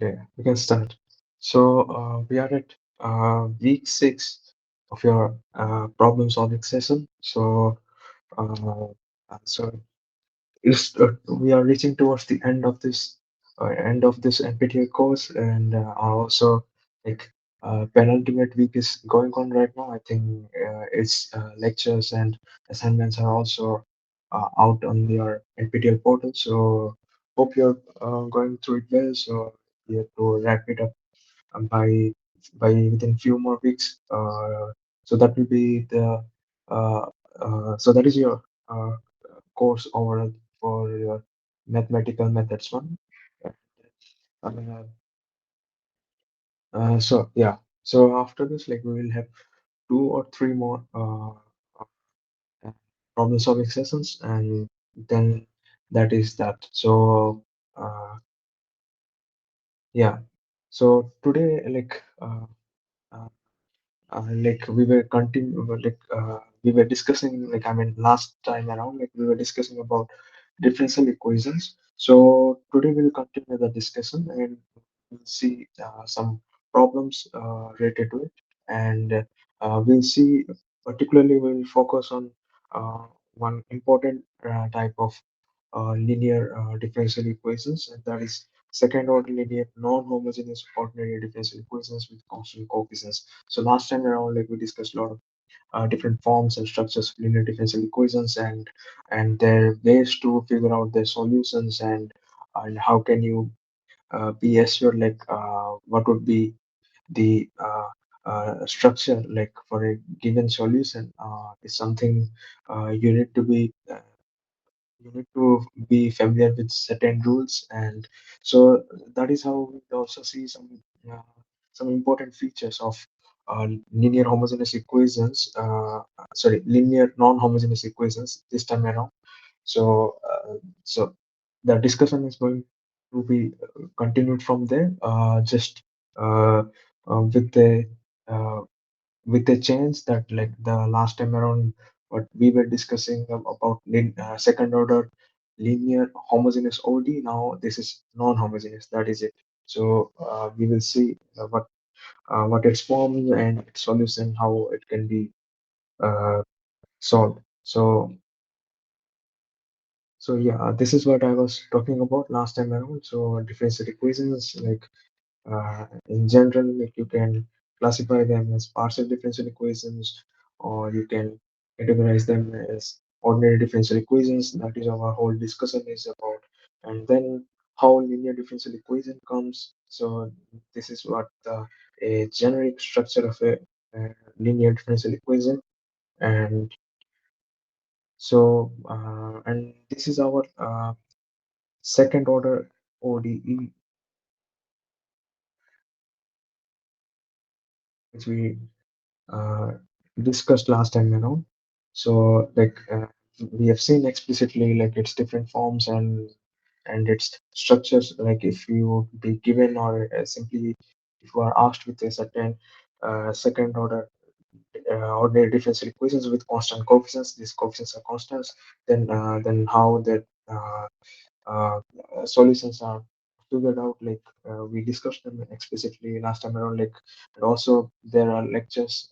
Okay, we can start. So we are at week 6 of your problem solving session. So we are reaching towards the end of this NPTEL course, and also like penultimate week is going on right now. I think its lectures and assignments are also out on your NPTEL portal. So hope you're going through it well. So we have to wrap it up by within few more weeks. So that will be the uh, so that is your course overall for your mathematical methods one. Uh, so yeah, so after this, like we will have 2 or 3 more uh, problem solving sessions, and then that is that. So yeah, so today, like we were discussing, like I mean last time around, like we were discussing about differential equations. So today we'll continue the discussion, and we'll see some problems related to it, and we'll see, particularly we'll focus on uh, one important type of linear differential equations, and that is second order linear non-homogeneous ordinary differential equations with constant coefficients. So last time around, like we discussed a lot of different forms and structures of linear differential equations, and their ways to figure out their solutions, and how can you be assured, like what would be the structure, like for a given solution is something you need to be familiar with certain rules. And so that is how we also see uh, some important features of linear homogeneous equations, sorry, linear non-homogeneous equations this time around. So the discussion is going to be continued from there, just uh, with the uh, change that, like the last time around, what we were discussing about second order linear homogeneous OD. Now this is non-homogeneous. That is it. So we will see what its forms and its solution, how it can be uh, solved. So yeah, this is what I was talking about last time around. So differential equations, like in general, like you can classify them as partial differential equations, or you can categorize them as ordinary differential equations. That is our whole discussion is about. And then how linear differential equation comes. So this is what a generic structure of a linear differential equation. And and this is our second order ODE, which we uh, discussed last time around. So we have seen explicitly like its different forms and its structures. Like if you would be given, or simply if you are asked with a certain second order ordinary differential equations with constant coefficients, these coefficients are constants, then how that uh, solutions are figured out, like we discussed them explicitly last time around, like. And also there are lectures,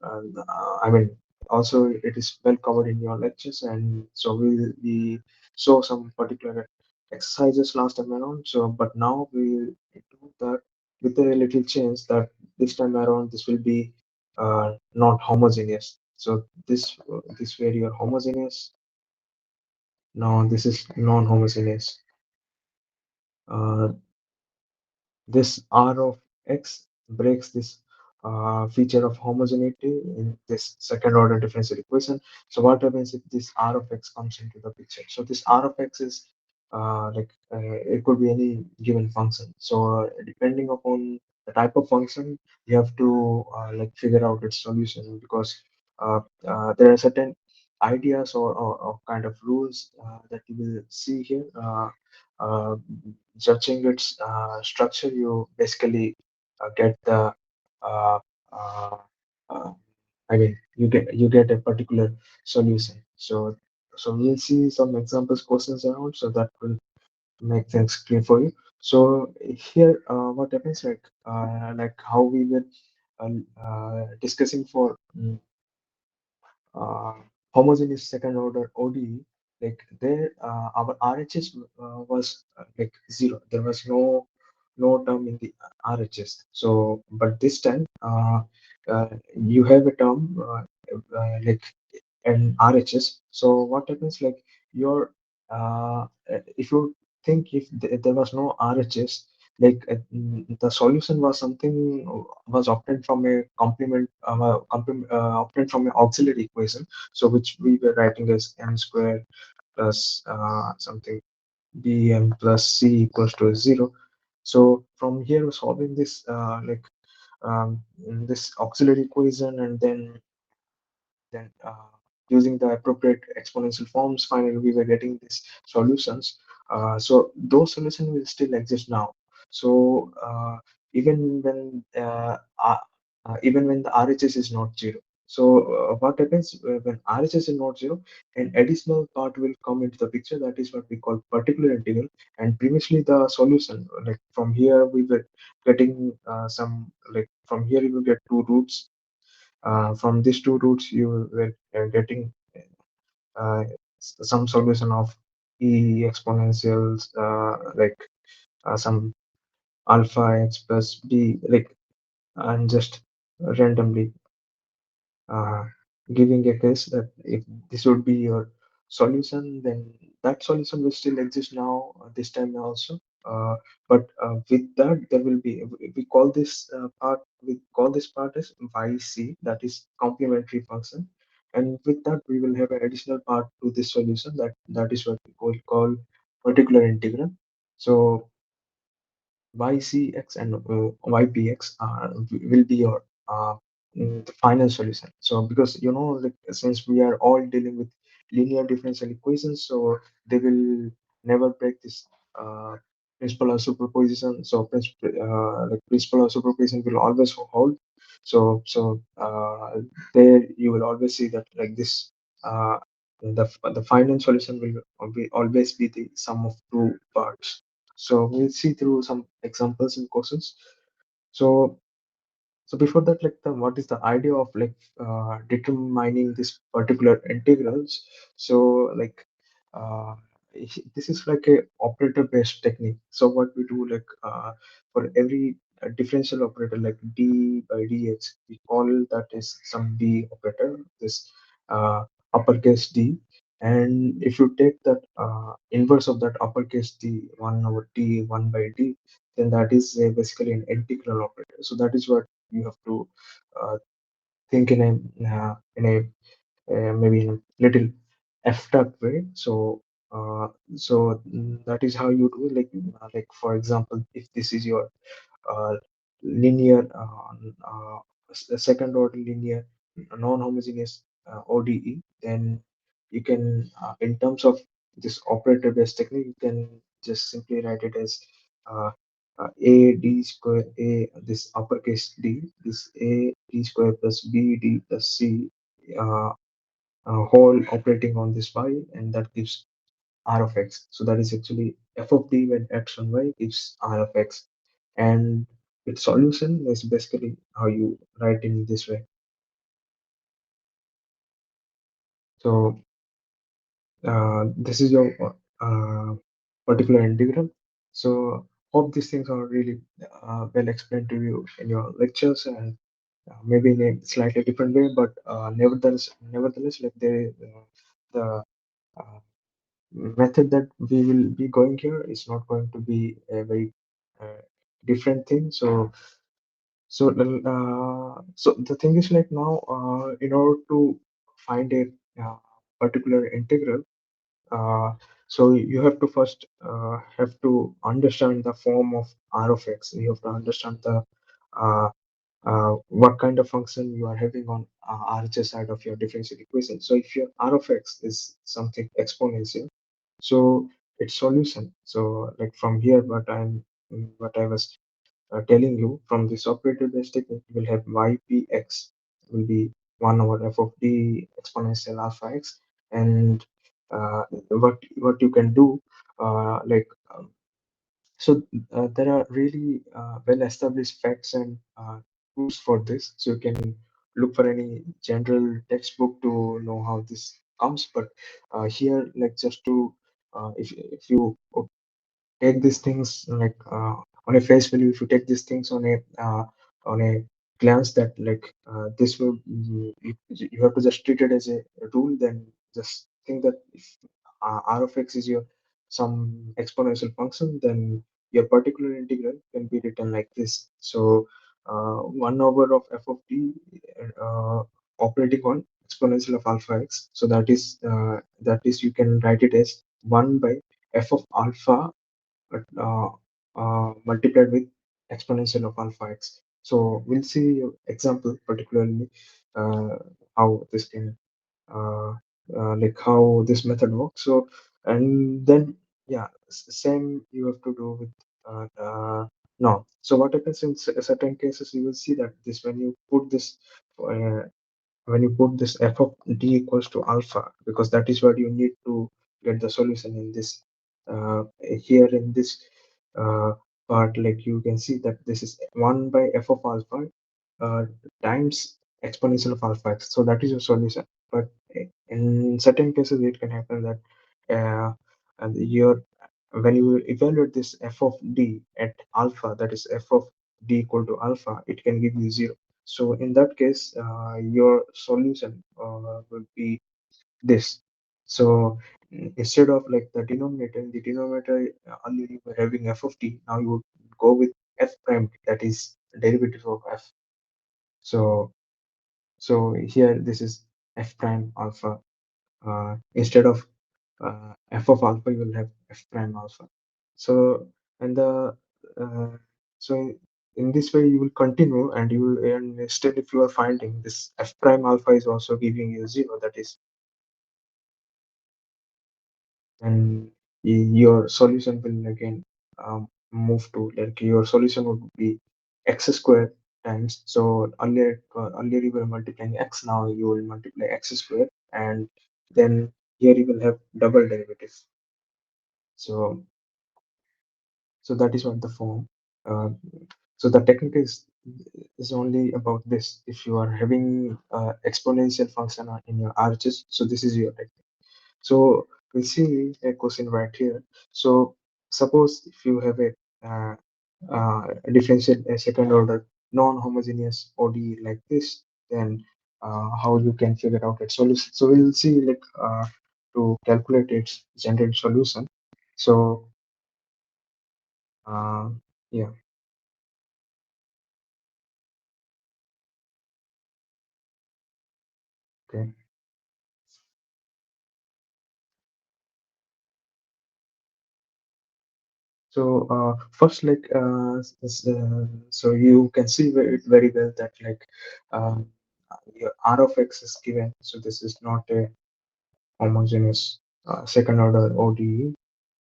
and I mean, also it is well covered in your lectures, and so we saw some particular exercises last time around. So but now we will do that with a little change, that this time around this will be not homogeneous. So this where you're homogeneous. Now this is non-homogeneous. Uh, this R of X breaks this feature of homogeneity in this second order differential equation. So what happens if this R of X comes into the picture? So this R of X is it could be any given function. So depending upon the type of function, you have to like figure out its solution, because there are certain ideas, or kind of rules that you will see here. Uh, Judging its structure, you basically get the uh, uh, uh, I mean, you get a particular solution. So we'll see some examples questions around, so that will make things clear for you. So here, what happens like how we were discussing for uh, homogeneous second order ODE, like there our RHS was like zero. There was no term in the RHS. So, but this time you have a term like an RHS. So what happens like your if you think if there was no RHS, like the solution was something was obtained from a obtained from an auxiliary equation, so which we were writing as m square plus something bm plus c equals to 0. So from here solving this this auxiliary equation, and then using the appropriate exponential forms, finally we were getting these solutions. So those solutions will still exist now. So even when even when the RHS is not zero. So what happens when RHS is not zero, an additional part will come into the picture. That is what we call particular integral. And previously the solution, like from here we were getting some, like from here you will get two roots. From these two roots, you were getting uh, some solution of e exponentials, like some alpha x plus b, like, and just randomly uh, giving a case that if this would be your solution, then that solution will still exist now, this time also. But with that, there will be, we call this part as YC, that is complementary function. And with that, we will have an additional part to this solution, that is what we call particular integral. So YCX and YPX will be your the final solution. So because like since we are all dealing with linear differential equations, so they will never break this principle of superposition. So like principle of superposition will always hold. So there you will always see that like this. The final solution will always be the sum of two parts. So we'll see through some examples and questions. So so before that, like what is the idea of like determining this particular integrals? So like uh, this is like a operator based technique. So what we do, like for every differential operator like d by dx, we call that as some d operator, this uh, uppercase d. And if you take that inverse of that uppercase d, 1 over d 1 by d, then that is basically an integral operator. So that is what you have to uh, think in a maybe in a little abstract way. So that is how you do it. Like for example, if this is your uh, linear second order linear non-homogeneous ODE, then you can in terms of this operator based technique, you can just simply write it as uh, a d square a, this uppercase d, this a d square plus b d plus c uh, whole operating on this y, and that gives r of x. So that is actually f of d when x and y gives r of x, and its solution is basically how you write in this way. So this is your particular integral. So hope these things are really well explained to you in your lectures, and maybe in a slightly different way, but nevertheless, like the uh, method that we will be going here is not going to be a very uh, different thing. So the thing is like now, in order to find a uh, particular integral, uh, so you have to first have to understand the form of r of x. You have to understand the uh, what kind of function you are having on RHS side of your differential equation. So if your r of x is something exponential, so its solution. So like from here, what I was telling you, from this operator based technique, you will have ypx will be 1 over f of d exponential alpha x. And what you can do, like So there are really well established facts and tools for this. So you can look for any general textbook to know how this comes. But here, like just to if you take these things like on a face value, if you take these things on a glance, that like this will you have to just treat it as a rule, then just think that if r of x is your some exponential function, then your particular integral can be written like this. So 1 over of f of t uh, operating on exponential of alpha x, so that is you can write it as 1 by f of alpha multiplied with exponential of alpha x. So we'll see example particularly uh, how this can like how this method works. So and then yeah, same you have to do with no. So what happens in certain cases, you will see that this when you put this uh, when you put this f of d equals to alpha, because that is what you need to get the solution in this here in this uh, part, like you can see that this is 1 by f of alpha uh, times exponential of alpha x, so that is your solution. But in certain cases it can happen that and your when you evaluate this f of d at alpha, that is f of d equal to alpha, it can give you 0. So in that case, your solution will be this. So instead of like the denominator, in the denominator earlier you were having f of t, now you would go with f prime, that is derivative of f. So here this is f prime alpha. Instead of f of alpha, you will have f prime alpha. So and the uh, so in this way you will continue, and you will, and still if you are finding this f prime alpha is also giving you 0, that is, and your solution will again move to, like, your solution would be x squared times. So earlier you were multiplying x, now you will multiply x squared, and then here you will have double derivative. So that is what the form. Uh, so the technique is only about this. If you are having exponential function in your RHS, so this is your technique. So we'll see a question right here. So suppose if you have a differential, a second order non-homogeneous ODE like this, then how you can figure out its solution. So we'll see, like, to calculate its general solution. So uh, yeah, okay. So first, like, so you can see very well that, like, um, your R of x is given. So this is not a homogeneous second order ODE.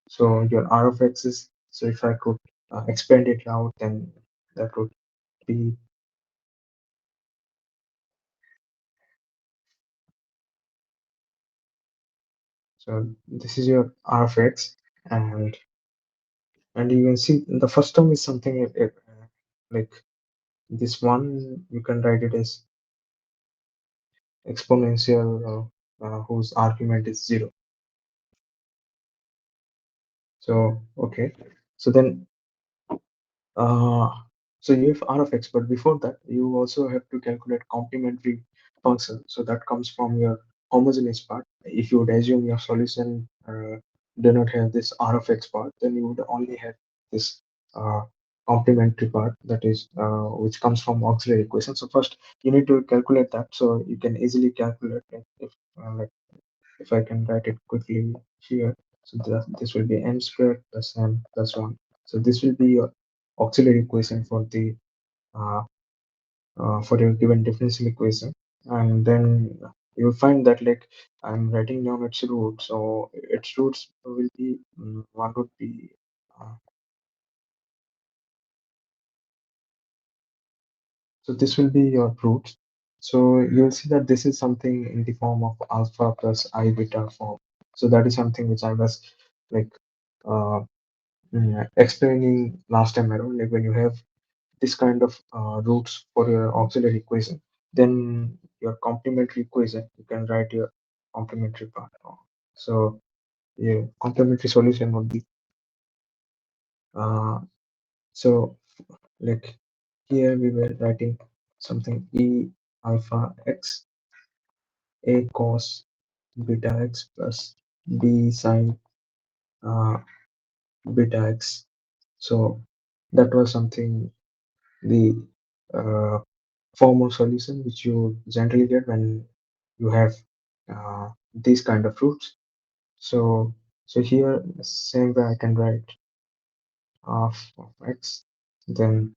So your R of x is, so if I could expand it out, then that would be, so this is your R of x, and you can see the first term is something like this one, you can write it as exponential whose argument is 0. So okay, so then uh, so you have R of x, but before that you also have to calculate complementary function. So that comes from your homogeneous part. If you would assume your solution do not have this R of x part, then you would only have this uh, complementary part, that is which comes from auxiliary equation. So first you need to calculate that, so you can easily calculate, like, like, if I can write it quickly here, so this will be m squared plus n plus 1. So this will be your auxiliary equation uh, for your given differential equation. And then you'll find that, like, I'm writing down its root. So its roots will be, one would be, uh, so this will be your roots. So you'll see that this is something in the form of alpha plus I beta form. So that is something which I was, like, uh, explaining last time around, like when you have this kind of roots for your auxiliary equation, then your complementary equation, you can write your complementary part. So your complementary solution would be uh, so like here we were writing something E alpha x a cos beta x plus b sine uh, beta x. So that was something the uh, form of solution which you generally get when you have these kind of roots. So here same way I can write half of x, then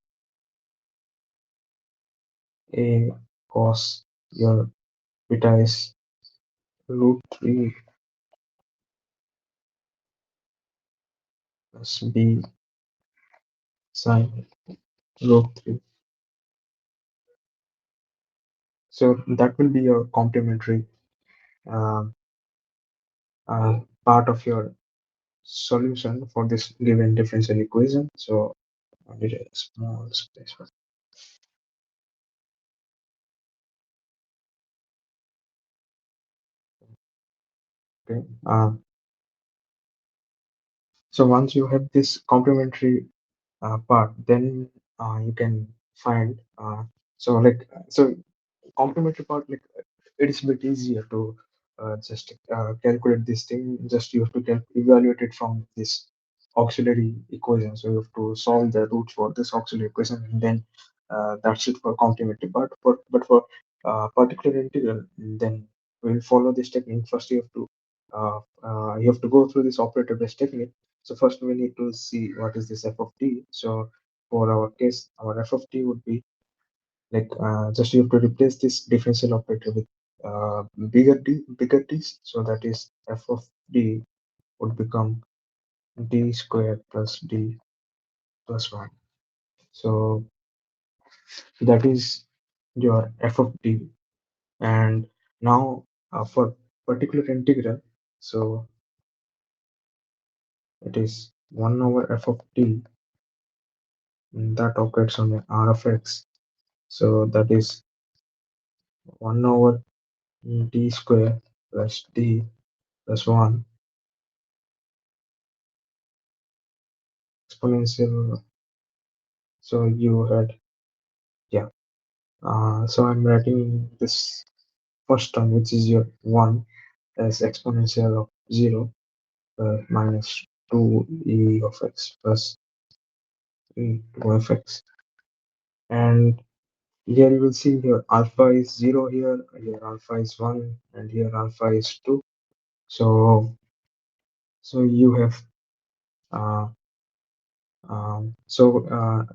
a cos your beta is root 3 plus b sine root 3. So that will be your complementary uh, part of your solution for this given differential equation. So I need a small space for okay. So once you have this complementary part, then you can find so complementary part, like it is a bit easier to just calculate this thing. Just you have to evaluate it from this auxiliary equation. So you have to solve the roots for this auxiliary equation, and then that's it for complementary part. But for particular integral, then we'll follow this technique. First, you have to go through this operator based technique. So first we need to see what is this f of t. So for our case, our f of t would be like just you have to replace this differential operator with bigger t's. So that is f of d would become d square plus d plus 1. So that is your f of d. And now for particular integral, so it is 1 over f of t that operates on the r of x. So that is 1 over d square plus d plus 1 exponential. So you had, yeah. So I'm writing this first term, which is your 1, as exponential of 0 minus 2 e of x plus e to f x. And here you will see here alpha is 0 here alpha is 1, and here alpha is 2. So you have uh, um, so uh,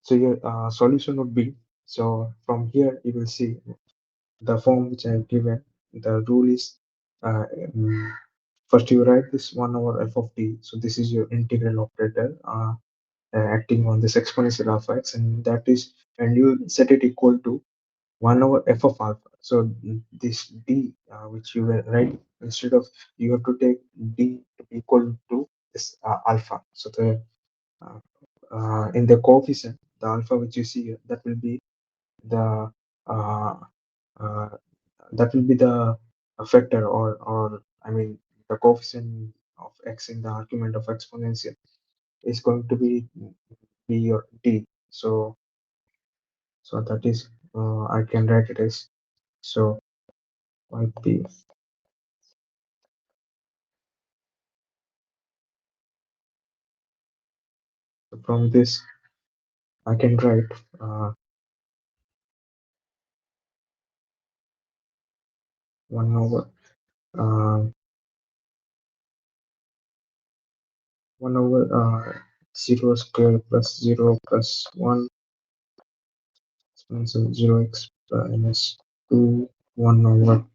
so your solution would be, so from here you will see the form which I have given. The rule is uh, um, first you write this 1 over f of t. So this is your integral operator acting on this exponential alpha x, and that is, and you set it equal to 1 over f of alpha. So this d which you were writing, instead of, you have to take d to be equal to this alpha. So the uh, in the coefficient, the alpha which you see here, that will be the uh, uh, that will be the factor, or I mean the coefficient of x in the argument of exponential is going to be your d. So that is, I can write it as, so might be, so from this I can write uh, 1 over uh, 1 over 0 square plus 0 plus 1 exponential 0x minus 2 1 over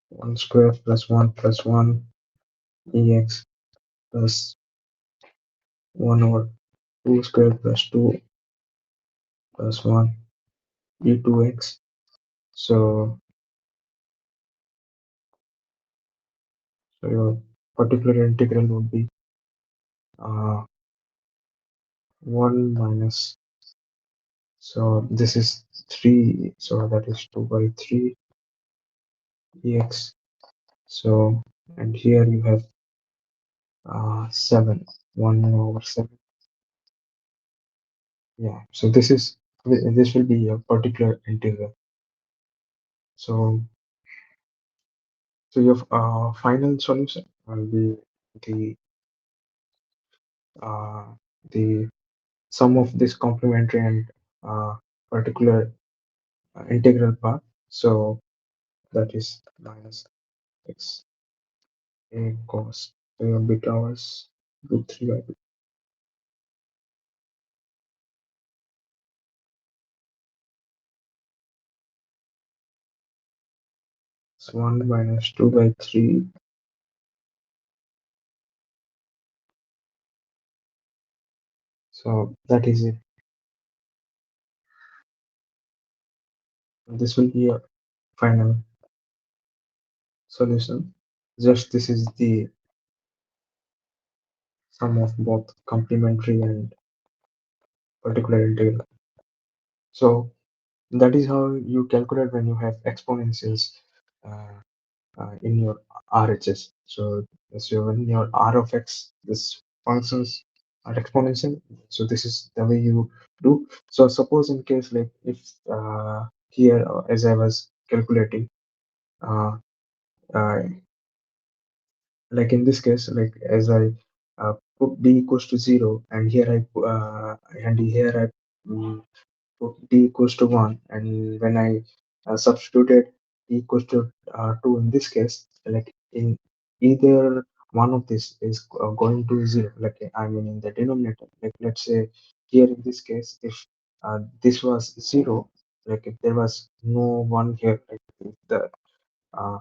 1 square plus 1 plus 1 ex plus 1 over 2 square plus 2 plus 1 e2x. So So your particular integral would be 1 minus, so this is 3, so that is 2 by 3 ex. So, and here you have 7, 1 over 7. Yeah, so this will be a particular integral. So, so your final solution will be the uh, the sum of this complementary and particular integral part. So that is minus x a cos beta hours root 3 by beta. So 1 minus 2 by 3. So that is it. This will be a final solution. Just this is the sum of both complementary and particular integral. So that is how you calculate when you have exponentials uh, in your RHS. So when your R of x, this functions are exponential. So this is the way you do. So suppose in case like if here as I was calculating, uh, uh, like in this case, like as I put d equals to 0, and here I put d equals to 1, and when I substituted d equals to 2 in this case, like in either one of this is going to 0, like I mean in the denominator, like let's say here in this case, if this was 0, like if there was no 1 here, like if the uh,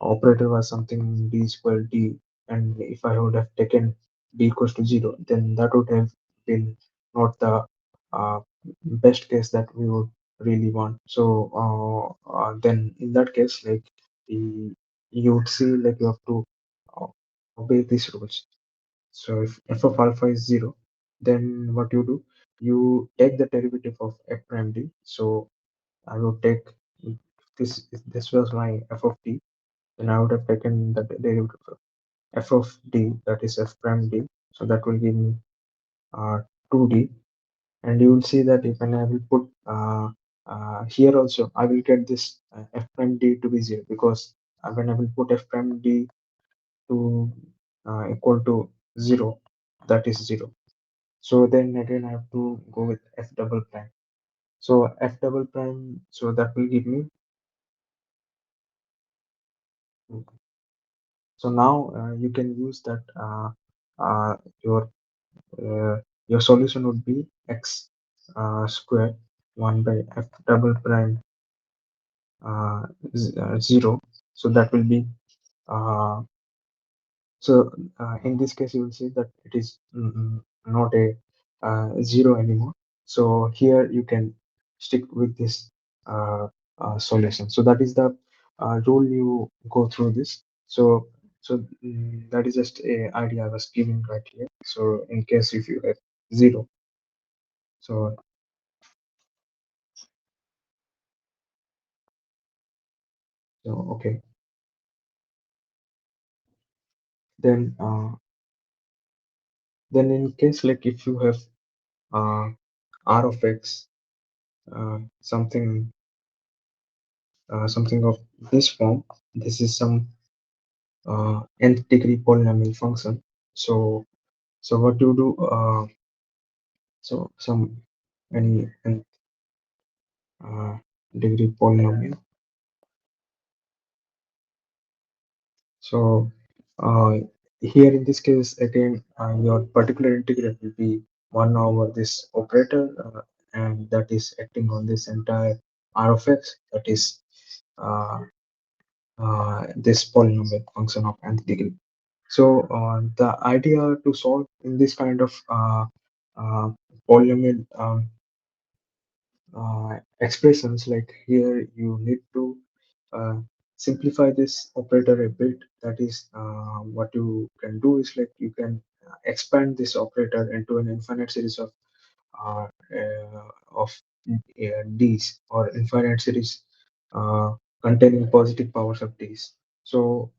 operator was something d is equal d, and if I would have taken d equals to 0, then that would have been not the uh, best case that we would really want. So then in that case, like the, you would see like you have to uh, obey these rules. So if f of alpha is 0, then what you do, you take the derivative of f prime d. So I would take this, if this was my f of d, then I would have taken the derivative of f of d, that is f prime d. So that will give me 2d, and you will see that if when I will put here also, I will get this f prime d to be 0, because when I will put f prime d to equal to 0, that is 0. So then again I have to go with f double prime. So f double prime, so that will give me. So now you can use that uh, your your solution would be x squared 1 by f double prime 0. So that will be uh, so in this case you will see that it is not a 0 anymore. So here you can stick with this uh, solution. So that is the rule you go through this. So that is just a idea I was giving right here. So in case if you have 0, so okay, then in case like if you have uh, r of x, something something of this form, this is some nth degree polynomial function. So what you do, so some any nth degree polynomial. So here in this case again, your particular integral will be 1 over this operator, and that is acting on this entire r of x, that is uh, this polynomial function of nth degree. So the idea to solve in this kind of uh, polynomial expressions, like here you need to uh, simplify this operator a bit, that is what you can do is like you can expand this operator into an infinite series uh, of d's, or infinite series uh, containing positive powers of d's. So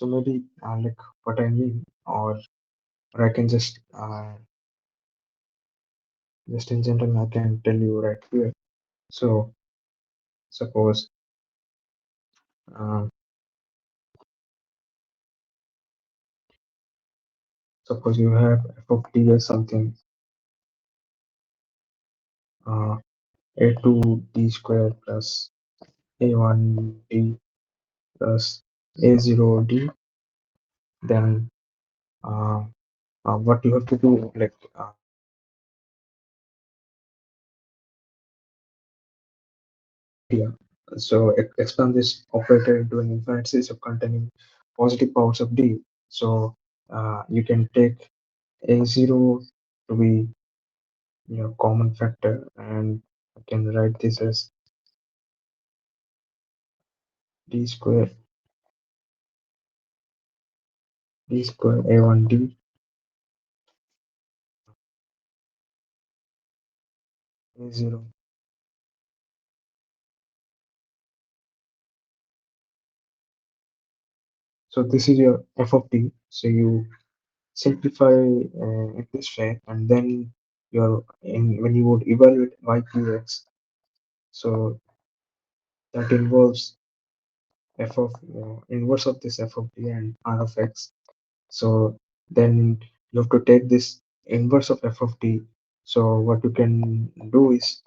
maybe like what I mean, or I can just in general I can tell you right here. So suppose uh, suppose you have f of d as something uh, a2 d square plus a1 d plus a0 d, then uh, what you have to do, like idea. So expand this operator into an infinite series of containing positive powers of d. So you can take a0 to be your common factor, and I can write this as d square a1 d a0. So this is your f of d. So you simplify in this way, and then you're in when you would evaluate yqx, so that involves f of inverse of this f of d and r of x. So then you have to take this inverse of f of d. So what you can do is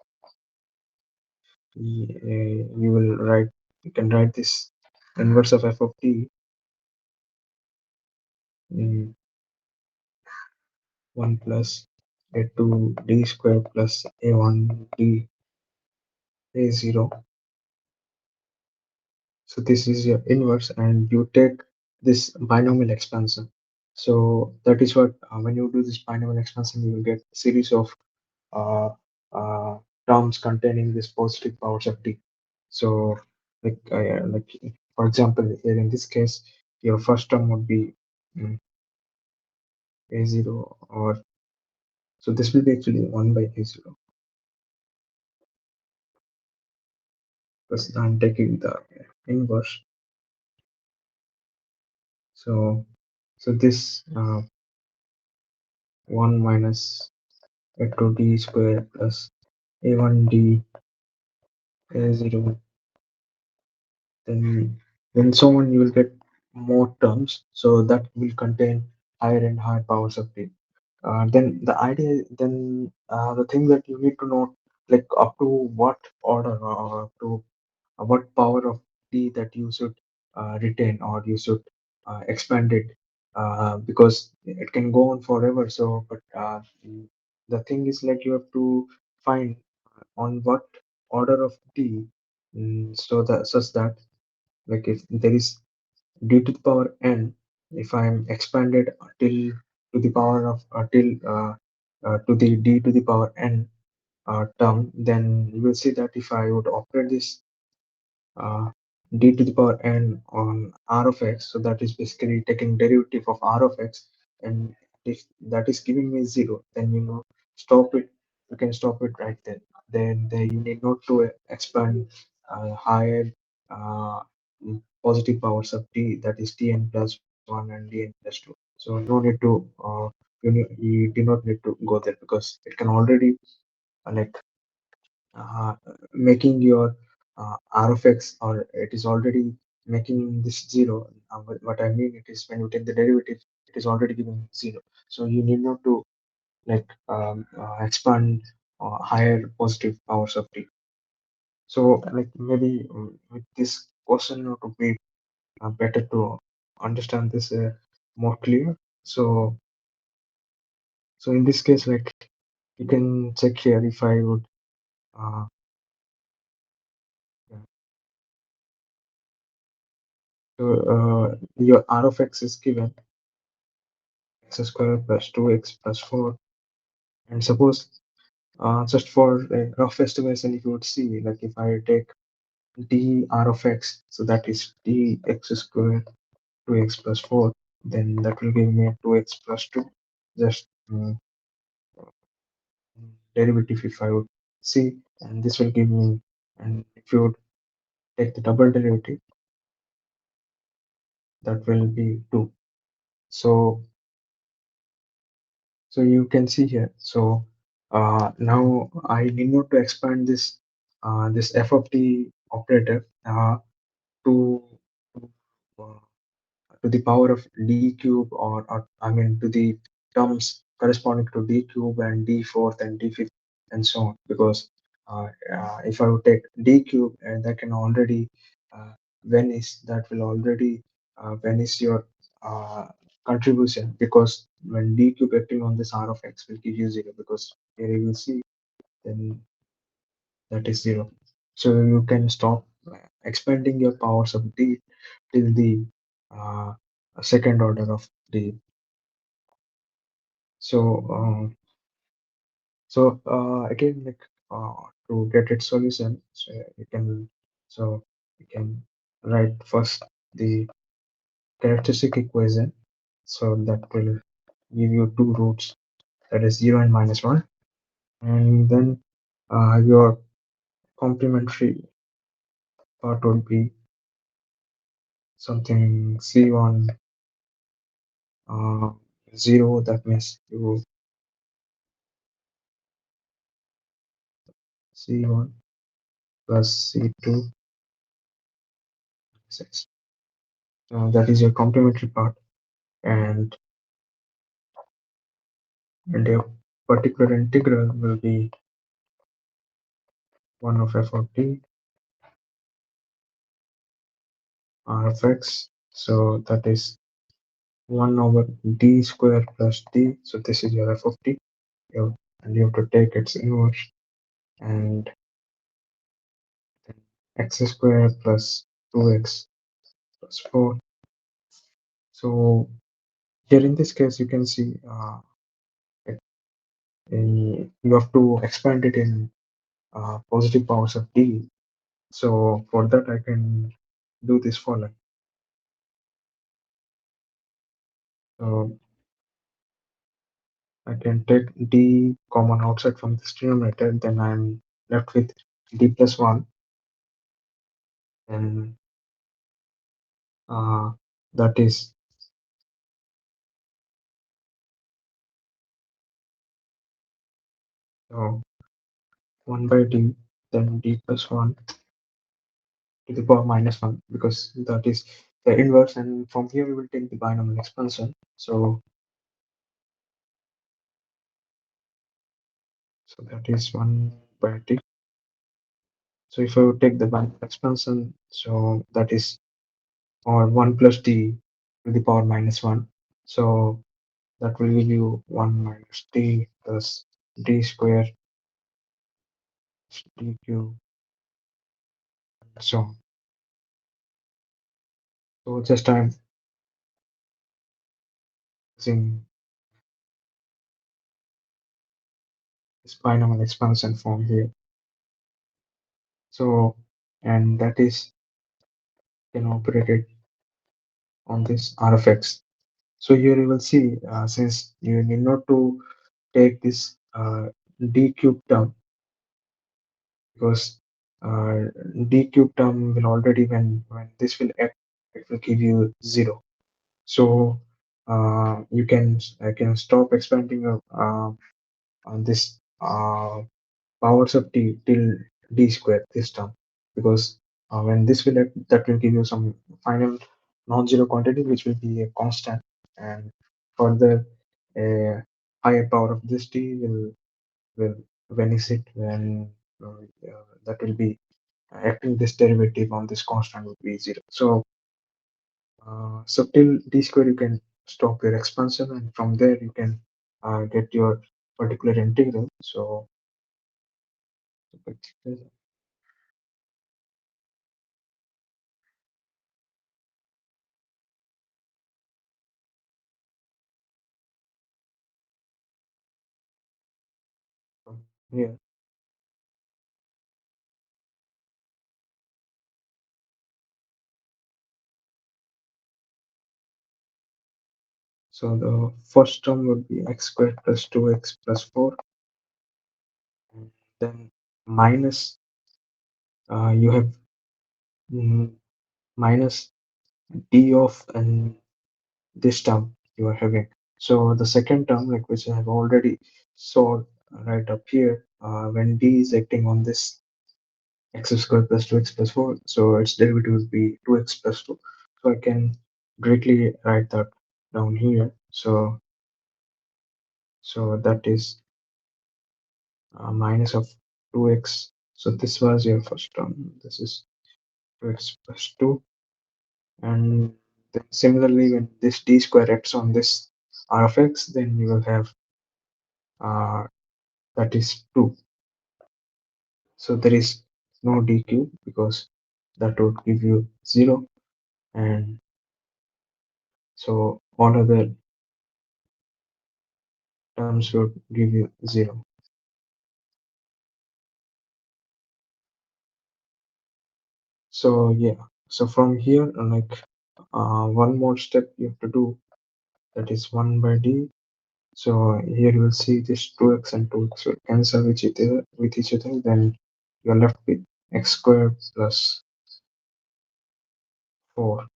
you will write, you can write this inverse of f of d, mm, 1 plus a2 d square plus a1 d a0. So this is your inverse, and you take this binomial expansion. So that is what when you do this binomial expansion, you will get series of uh, uh, terms containing this positive powers of d. So like for example, here in this case, your first term would be mm, a0, or so this will be actually 1 by a0, because I'm taking the inverse. So this 1 minus a2 d square plus a1 d a0, then so on, you will get more terms, so that will contain higher and higher powers of d. Then the thing that you need to know, like up to what order, or up to what power of d that you should retain, or you should expand it, because it can go on forever. So but the thing is, like, you have to find on what order of d, so that such that, like, if there is d to the power n, if I am expanded till to the power of till to the d to the power n term, then you will see that if I would operate this uh, d to the power n on r of x, so that is basically taking derivative of r of x, and if that is giving me 0, then stop it. You can stop it right then. Then you need not to expand higher uh, positive powers of d, that is dn plus 1 and dn plus 2. So no need to you do not need to go there, because it can already like uh, making your r of x, or it is already making this 0. What I mean, it is when you take the derivative, it is already giving 0. So you need not to like expand higher positive powers of t. So like maybe with this question, it would be better to understand this more clear. So in this case, like, you can check here if I would uh, yeah. So your r of x is given x square plus 2x plus 4. And suppose just for a rough estimation, if you would see, like, if I take d r of x, so that is dx squared 2x plus 4, then that will give me a 2x plus 2. Just derivative if I would see, and this will give me, and if you would take the double derivative, that will be 2. So so you can see here. So now I need not to expand this f of t operator to uh, to the power of d cube, or I mean to the terms corresponding to d cube and d fourth and d fifth and so on, because if I would take d cube, and that can already vanish, that will already vanish your uh, contribution, because when d cube acting on this r of x will give you 0, because here you will see, then that is 0. So you can stop expanding your powers of d till the uh, second order of d. So again, like to get its solution, so you can so you can write first the characteristic equation. So that will give you two roots, that is 0 and minus 1, and then your complementary part would be something c1 uh, 0. That means you c1 plus c2 6. That is your complementary part, and your particular integral will be 1 of f of t r of x. So that is 1 over d square plus d. So this is your f of t. And you have to take its inverse, and then x square plus 2x plus 4. So here in this case, you can see you have to expand it in positive powers of d. So for that, I can do this following. So I can take d common outside from this denominator, then I'm left with d plus 1, and uh, that is 1 by d, then d plus 1 to the power minus 1, because that is the inverse, and from here we will take the binomial expansion. So that is 1 by d. So if I would take the binomial expansion, so that is or 1 plus d to the power minus 1. So that will give you 1 minus d plus d square d cube, and so on. So just I'm using this binomial expansion form here. So, and that is can operated on this r of x. So here you will see, since you need not to take this d cube term, because uh, d cube term will already, when this will act, it will give you 0. So you can I can stop expanding on this powers of t till d square this term, because when this will act, that will give you some final non-zero quantity which will be a constant, and further a higher power of this t will vanish it when that will be acting this derivative on this constant would be 0. So so till d square you can stop your expansion, and from there you can get your particular integral. So here So the first term would be x squared plus 2x plus 4, and then minus, you have mm, minus d of and this term you are having. So the second term, like which I have already solved right up here, when d is acting on this x squared plus 2x plus 4, so its derivative will be 2x plus 2. So I can directly write that down here. So that is minus of 2x. So this was your first term. This is 2x plus 2. And then similarly, when this d square acts on this r of x, then you will have uh, that is 2. So there is no d cube because that would give you 0. And so all other terms would give you 0. So yeah, so from here, like one more step you have to do, that is 1 by d. So here you will see this 2x and 2x will cancel with each other. Then you're left with x squared plus 4.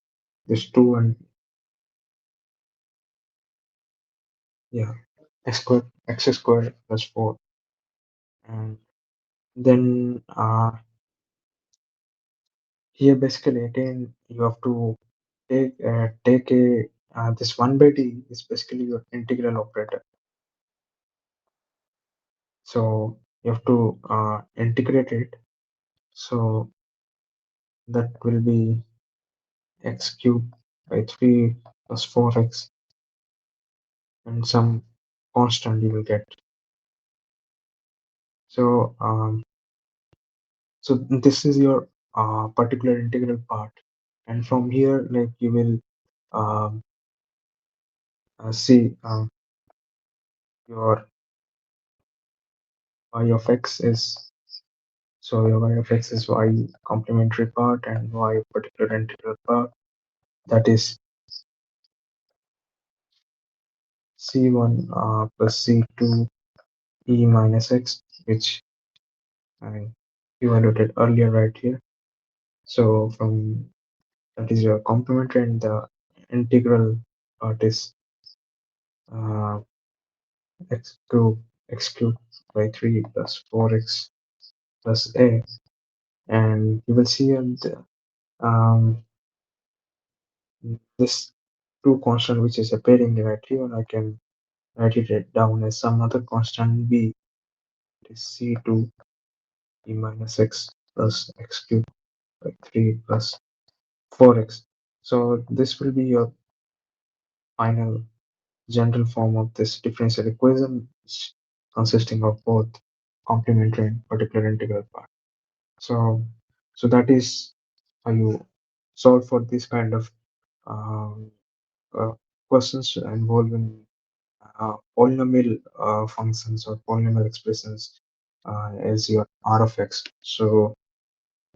This 2 and yeah, x squared plus 4. And then here basically again you have to take a this 1 by d is basically your integral operator. So you have to integrate it. So that will be x cubed by 3 plus 4x and some constant you will get. So so this is your particular integral part, and from here like you will um, see your y of x is, so your y of x is y complementary part and y particular integral part, that is c1 plus c2 e minus x, which I evaluated earlier right here. So from that is your complementary, and the integral part is uh, x cubed by 3 plus 4x plus a, and you will see um, this two constant which is appearing right here. I can write it down as some other constant b, it is c2 e minus x plus x cubed by 3 plus 4x. So this will be your final general form of this differential equation, consisting of both complementary and particular integral part. So, so that is how you solve for this kind of um, uh, questions involving polynomial functions or polynomial expressions as your r of x. So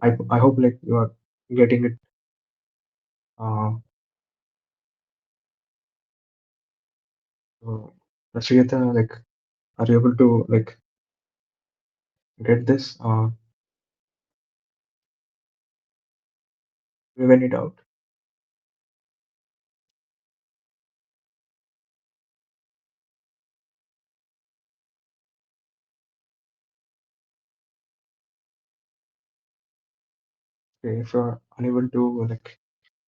I hope like you are getting it. Uh, so, Rashida, like, are you able to like get this? You have any doubt? Okay, if you are unable to like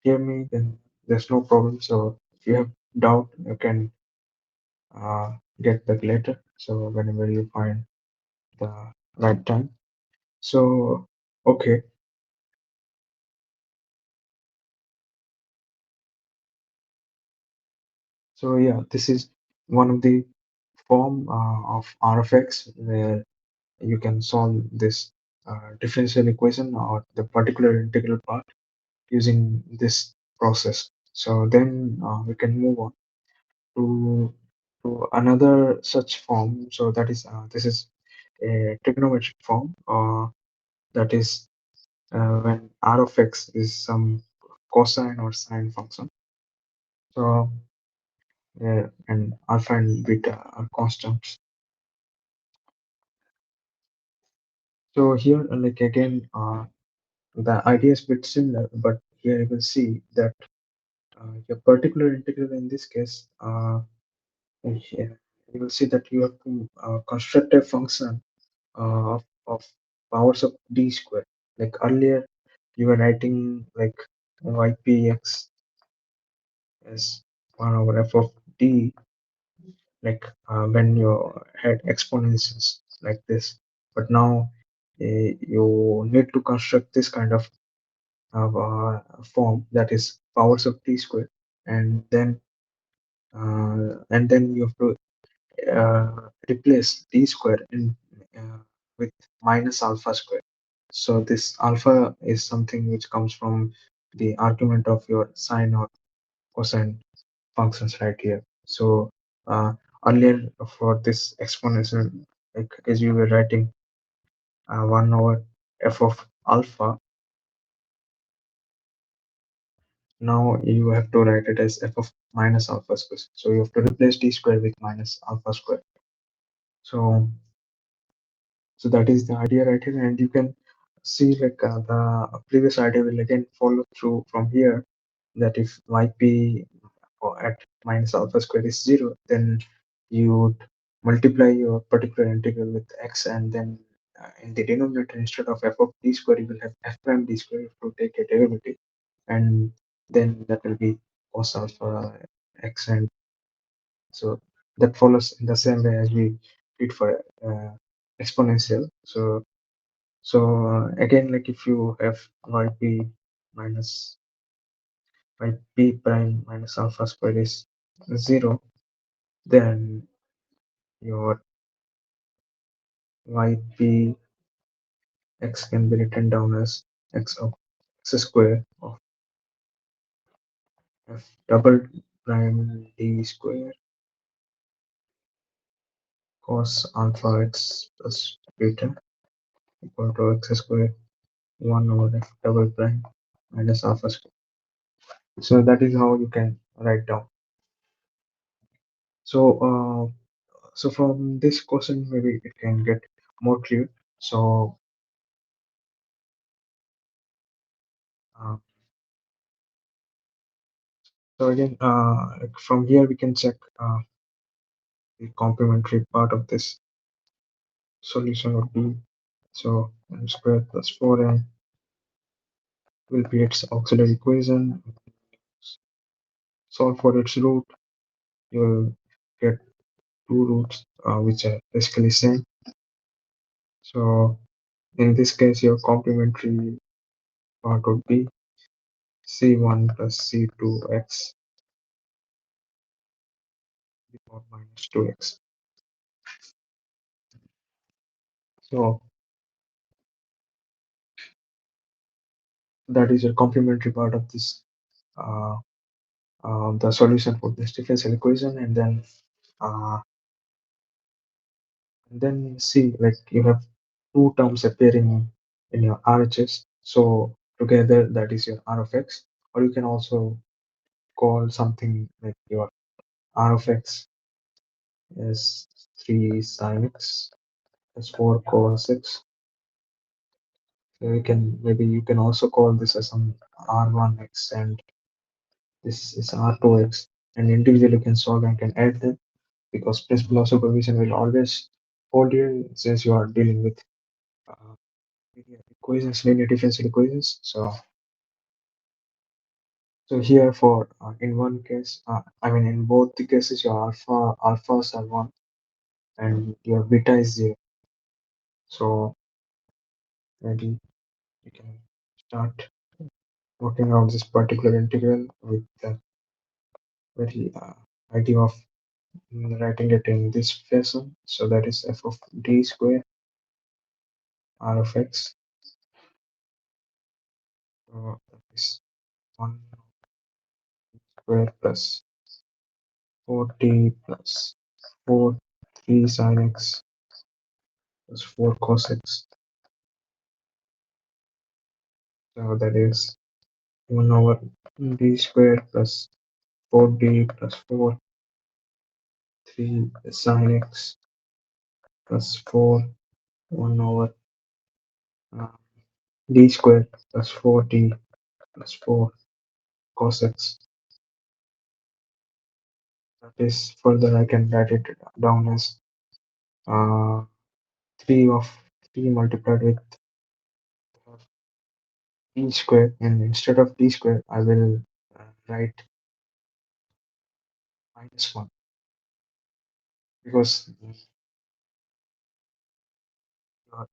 hear me, then there's no problem. So if you have doubt, you can uh, get back later. So whenever you find the right time. So okay, so yeah, this is one of the form of R of x where you can solve this differential equation or the particular integral part using this process. So then we can move on to another such form. So that is this is a trigonometric form, that is when r of x is some cosine or sine function. So and alpha and beta are constants. So here, like again, the idea is a bit similar, but here you will see that your particular integral in this case, here you will see that you have to construct a function of powers of d square. Like earlier, you were writing like ypx as 1 over f of d, like when you had exponentials like this. But now you need to construct this kind of form, that is powers of t square, and then you have to replace d square with minus alpha square. So this alpha is something which comes from the argument of your sine or cosine functions right here. So uh, earlier for this exponential, like as you were writing 1 over f of alpha, now you have to write it as f of minus alpha square. So you have to replace d square with minus alpha square. So so that is the idea right here, and you can see like the previous idea will again follow through from here, that if yp at minus alpha square is 0, then you would multiply your particular integral with x, and then in the denominator, instead of f of d square, you will have f prime d square to take a derivative, and then that will be cos alpha x, and so that follows in the same way as we did for exponential. So again, like if you have yp minus yp prime minus alpha square is 0, then your yp x can be written down as x of x square of f double prime d square cos alpha x plus beta equal to x square 1 over f double prime minus alpha square. So that is how you can write down. So so from this question, maybe it can get more clear. So uh, so again, like from here we can check the complementary part of this solution would be, so m squared plus 4m will be its auxiliary equation. Solve for its root. You'll get two roots which are basically same. So in this case, your complementary part would be c1 plus c2x to the power minus 2x. So that is your complementary part of this uh, the solution for this differential equation, uh, and then see, like you have two terms appearing in your RHS. So together that is your R of x, or you can also call something like your R of x is 3 sin x plus 4 cos x. So you can, maybe you can also call this as some R1x, and this is R2x, and individually you can solve and can add them, because principle of superposition will always hold you since you are dealing with uh, linear equations, linear differential equations. So here for in one case, I mean in both the cases, your alphas are 1 and your beta is 0. So maybe you can start working out this particular integral with the very idea of writing it in this fashion. So that is f of d square R of x. So that is 1 square plus 4t plus 4 3 sin x plus 4 cos x. So that is 1 over d square plus 4d plus 4 3 sin x plus 4 1 over uh, d squared plus 4d plus 4 cos x. That is further I can write it down as uh, 3 of 3 multiplied with d squared, and instead of d squared I will write minus 1 because uh,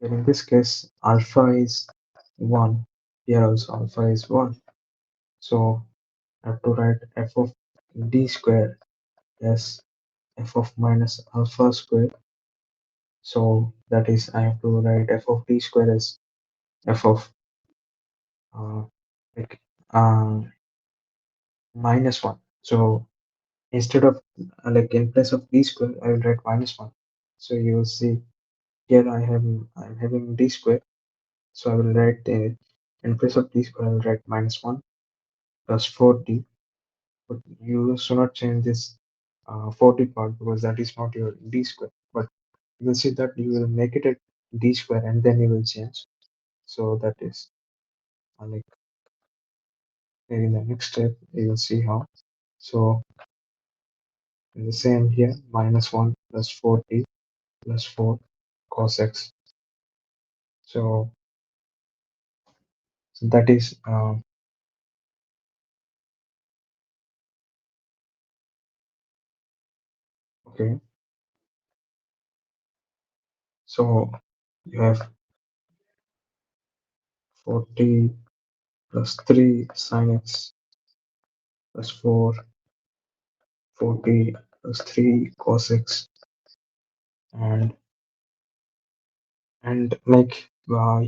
in this case alpha is 1, here also alpha is 1, so I have to write f of d square as f of minus alpha square. So that is I have to write f of d square as f of uh, like uh, minus 1. So instead of like in place of d square I will write minus 1. So you will see here I'm having d square, so I will write in place of d square I will write minus 1 plus 4d, but you should not change this 4d part because that is not your d square, but you will see that you will make it a d square and then you will change. So that is like in the next step you will see how. So the same here, minus 1 plus 4d plus 4 cos x. So, so that is okay. So you have 40 plus 3 sin x plus 4 40 plus 3 cos x, and like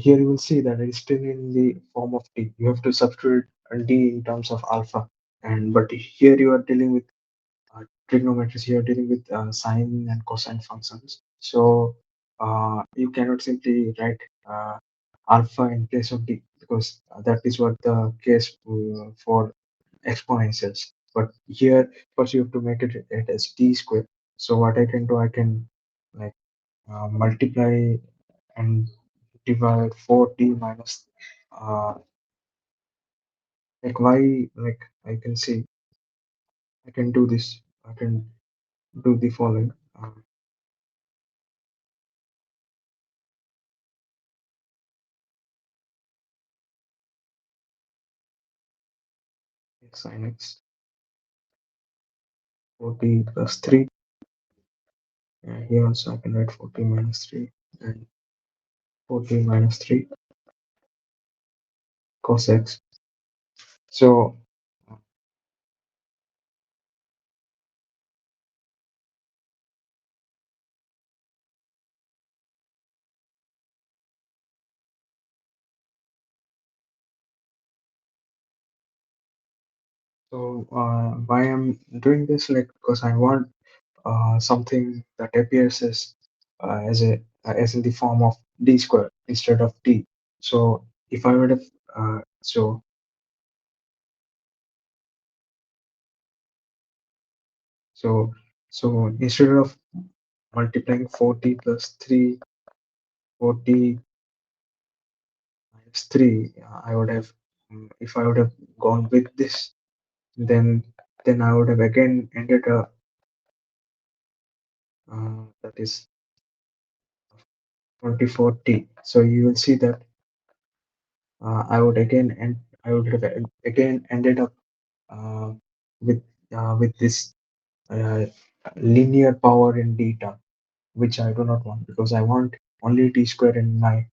here you will see that it is still in the form of d. You have to substitute d in terms of alpha, and but here you are dealing with trigonometry, you're dealing with sine and cosine functions. So you cannot simply write alpha in place of d because that is what the case for exponentials. But here, first you have to make it as d square. So what I can do, I can like multiply and divide 4d minus like y, like I can see I can do this. I can do the following. Sin x 40 plus 3, and here also I can write 40 minus 3 and 40 minus 3 cos x. So why I'm doing this, like because I want something that appears as a as in the form of d square instead of d. So if I would have so so instead of multiplying 40 plus 3 40 minus 3, I would have if I would have gone with this, then I would have again ended up that is 24t. So you will see that I would again and I would have again ended up uh, with with this uh, linear power in d term, which I do not want because I want only t square in my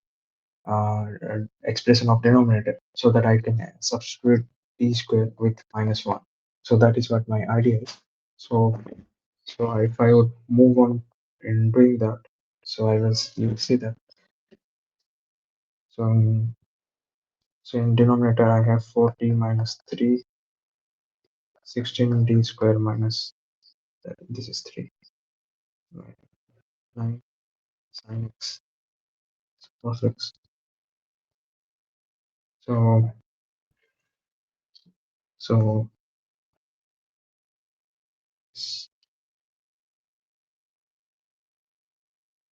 expression of denominator so that I can substitute t square with minus 1. So that is what my idea is. So if I would move on in doing that, so I will you will see that. So in denominator I have 40 minus 3, 16 d square minus this is 3, 9 sin x cos x. So so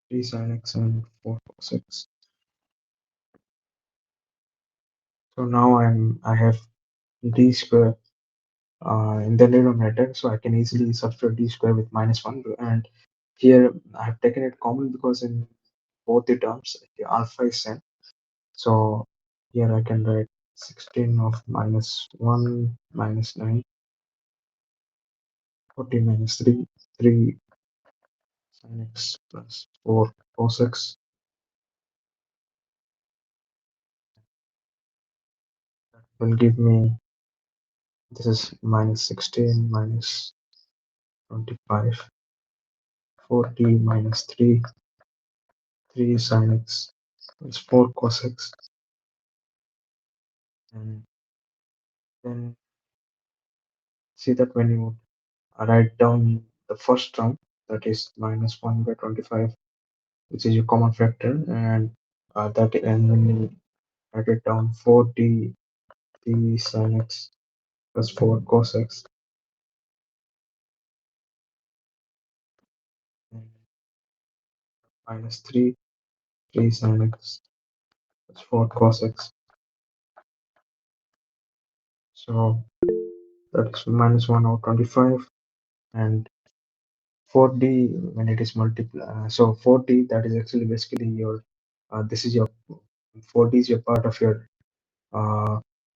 3 sin x and 4 cos x. So now I have d square in the denominator, so I can easily substitute d square with -1. And here I have taken it common because in both the terms the alpha is same. So here I can write 16 of -1 -9 40 -3 3 sin x plus 4 cos x will give me, this is -16 -25 40 -3 3 sin x plus 4 cos x. And then see that when you write down the first term, that is -1 by 25, which is your common factor, and that, and when you write it down 4t t sin x plus 4 cos x, and -3 3 sin x plus 4 cos x. So that's -1 over 25, and 4d when it is multiplied. So 4d, that is actually basically your this is your 4d is your part of your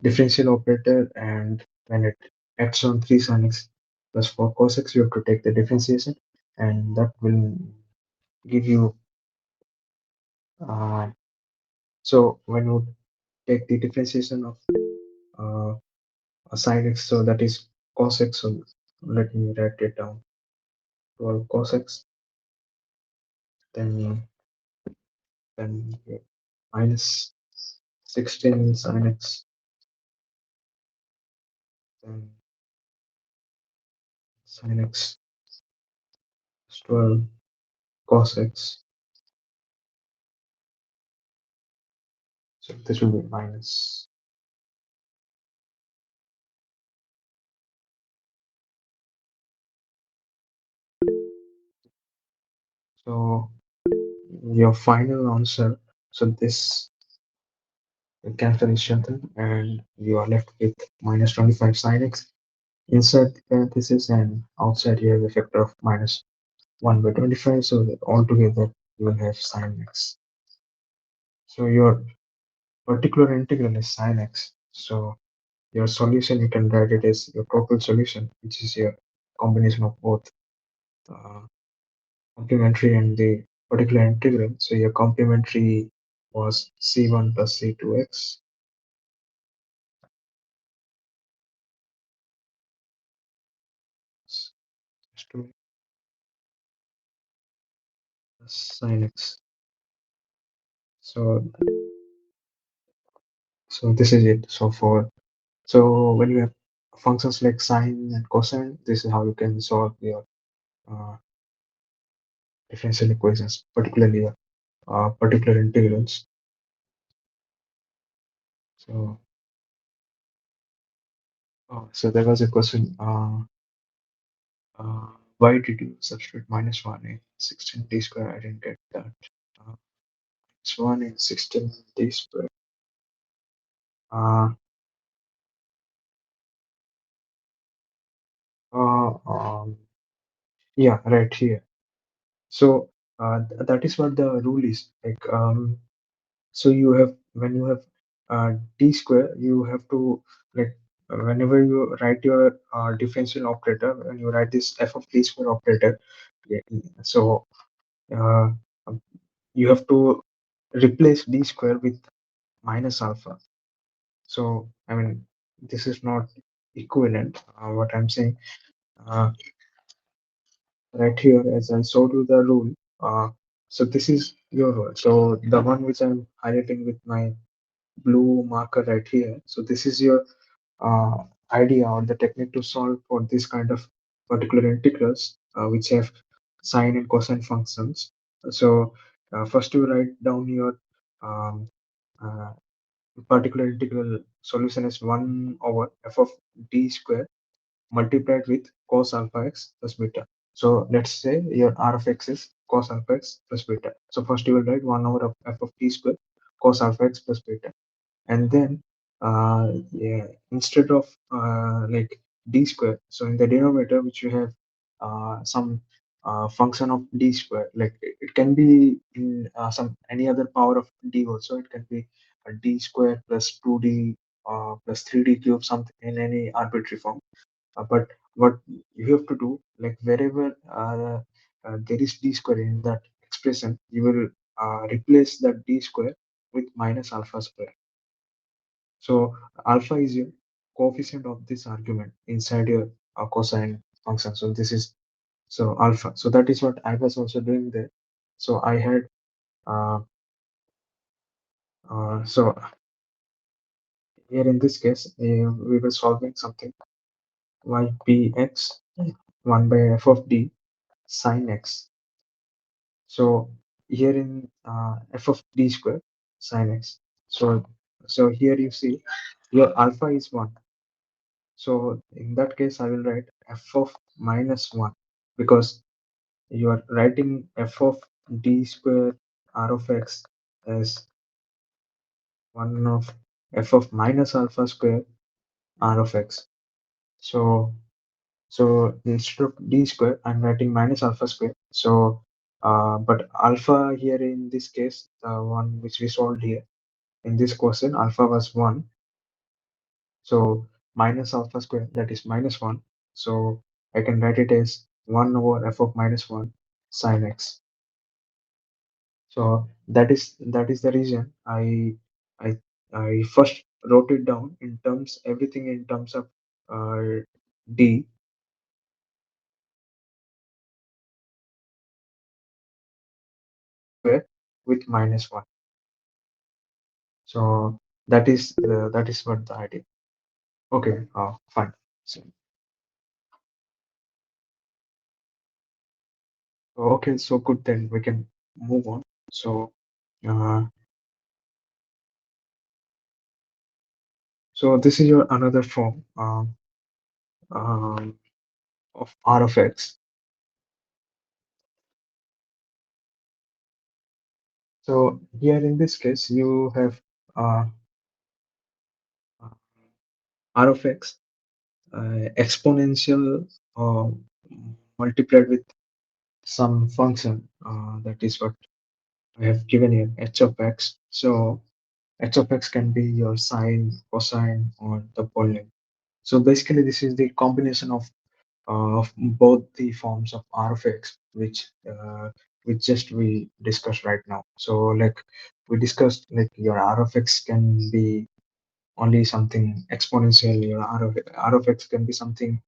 differential operator, and when it acts on 3 sin x plus 4 cos x, you have to take the differentiation, and that will give you uh, so when you take the differentiation of uh, a sin x, so that is cos x. So let me write it down: 12 cos x, then then minus 16 sin x, then sin x is 12 cos x. So this will be minus. So your final answer. So this cancel each other, and you are left with -25 sin x inside the parentheses, and outside here the factor of -1 by 25. So that altogether you will have sin x. So your particular integral is sin x. So your solution, you can write it as your total solution, which is your combination of both uh, complementary and the particular integral. So your complementary was c1 plus c2x to sin x. So this is it. So when you have functions like sine and cosine, this is how you can solve your uh, differential equations, particularly your particular integrals. So so there was a question. Why did you substitute -1 in 16d square? I didn't get that. Uh, -1 in 16d square. Uh, uh, um, yeah, right here. So that is what the rule is. Like, so you have, when you have d square, you have to, like, whenever you write your differential operator, when you write this f of d square operator, yeah, so uh, um, you have to replace d square with minus alpha. So I mean, this is not equivalent. What I'm saying, uh, right here, as I showed you the rule. So this is your rule. So the one which I'm highlighting with my blue marker right here. So this is your uh, idea or the technique to solve for this kind of particular integrals, which have sine and cosine functions. So first you write down your um, uh, particular integral solution is 1 over f of d square multiplied with cos alpha x plus beta. So let's say your r of x is cos alpha x plus beta. So first you will write 1 over of f of t square cos alpha x plus beta, and then yeah, instead of like d square, so in the denominator which you have some function of d square, like it can be in some any other power of d also. It can be a d square plus 2d plus 3d cube, something in any arbitrary form. But what you have to do, like wherever there is d square in that expression, you will replace that d square with minus alpha square. So alpha is your coefficient of this argument inside your cosine function. So this is so alpha. So that is what I was also doing there. So I had uh, so here in this case we were solving something ypx 1 by f of d sine x. So here in f of d square sine x. So here you see your alpha is 1. So in that case, I will write f of minus 1, because you are writing f of d square r of x as 1 of f of minus alpha square r of x. So instead of d square, I'm writing minus alpha square. So but alpha here in this case, the one which we solved here in this question, alpha was 1. So minus alpha square, that is minus 1. So I can write it as 1 over f of minus 1 sine x. So that is the reason I I first wrote it down in terms, everything in terms of d square with minus 1. So that is what the idea. Okay, fine. So okay, so good, then we can move on. So uh, this is your another form um, of R of X. So here in this case, you have uh, uh, R of X exponential multiplied with some function, that is what I have given here, h of x. So h of x can be your sine, cosine, or the polynomial. So basically, this is the combination of both the forms of R of x, which just we discussed right now. So like we discussed, like your R of x can be only something exponential. Your R of x can be something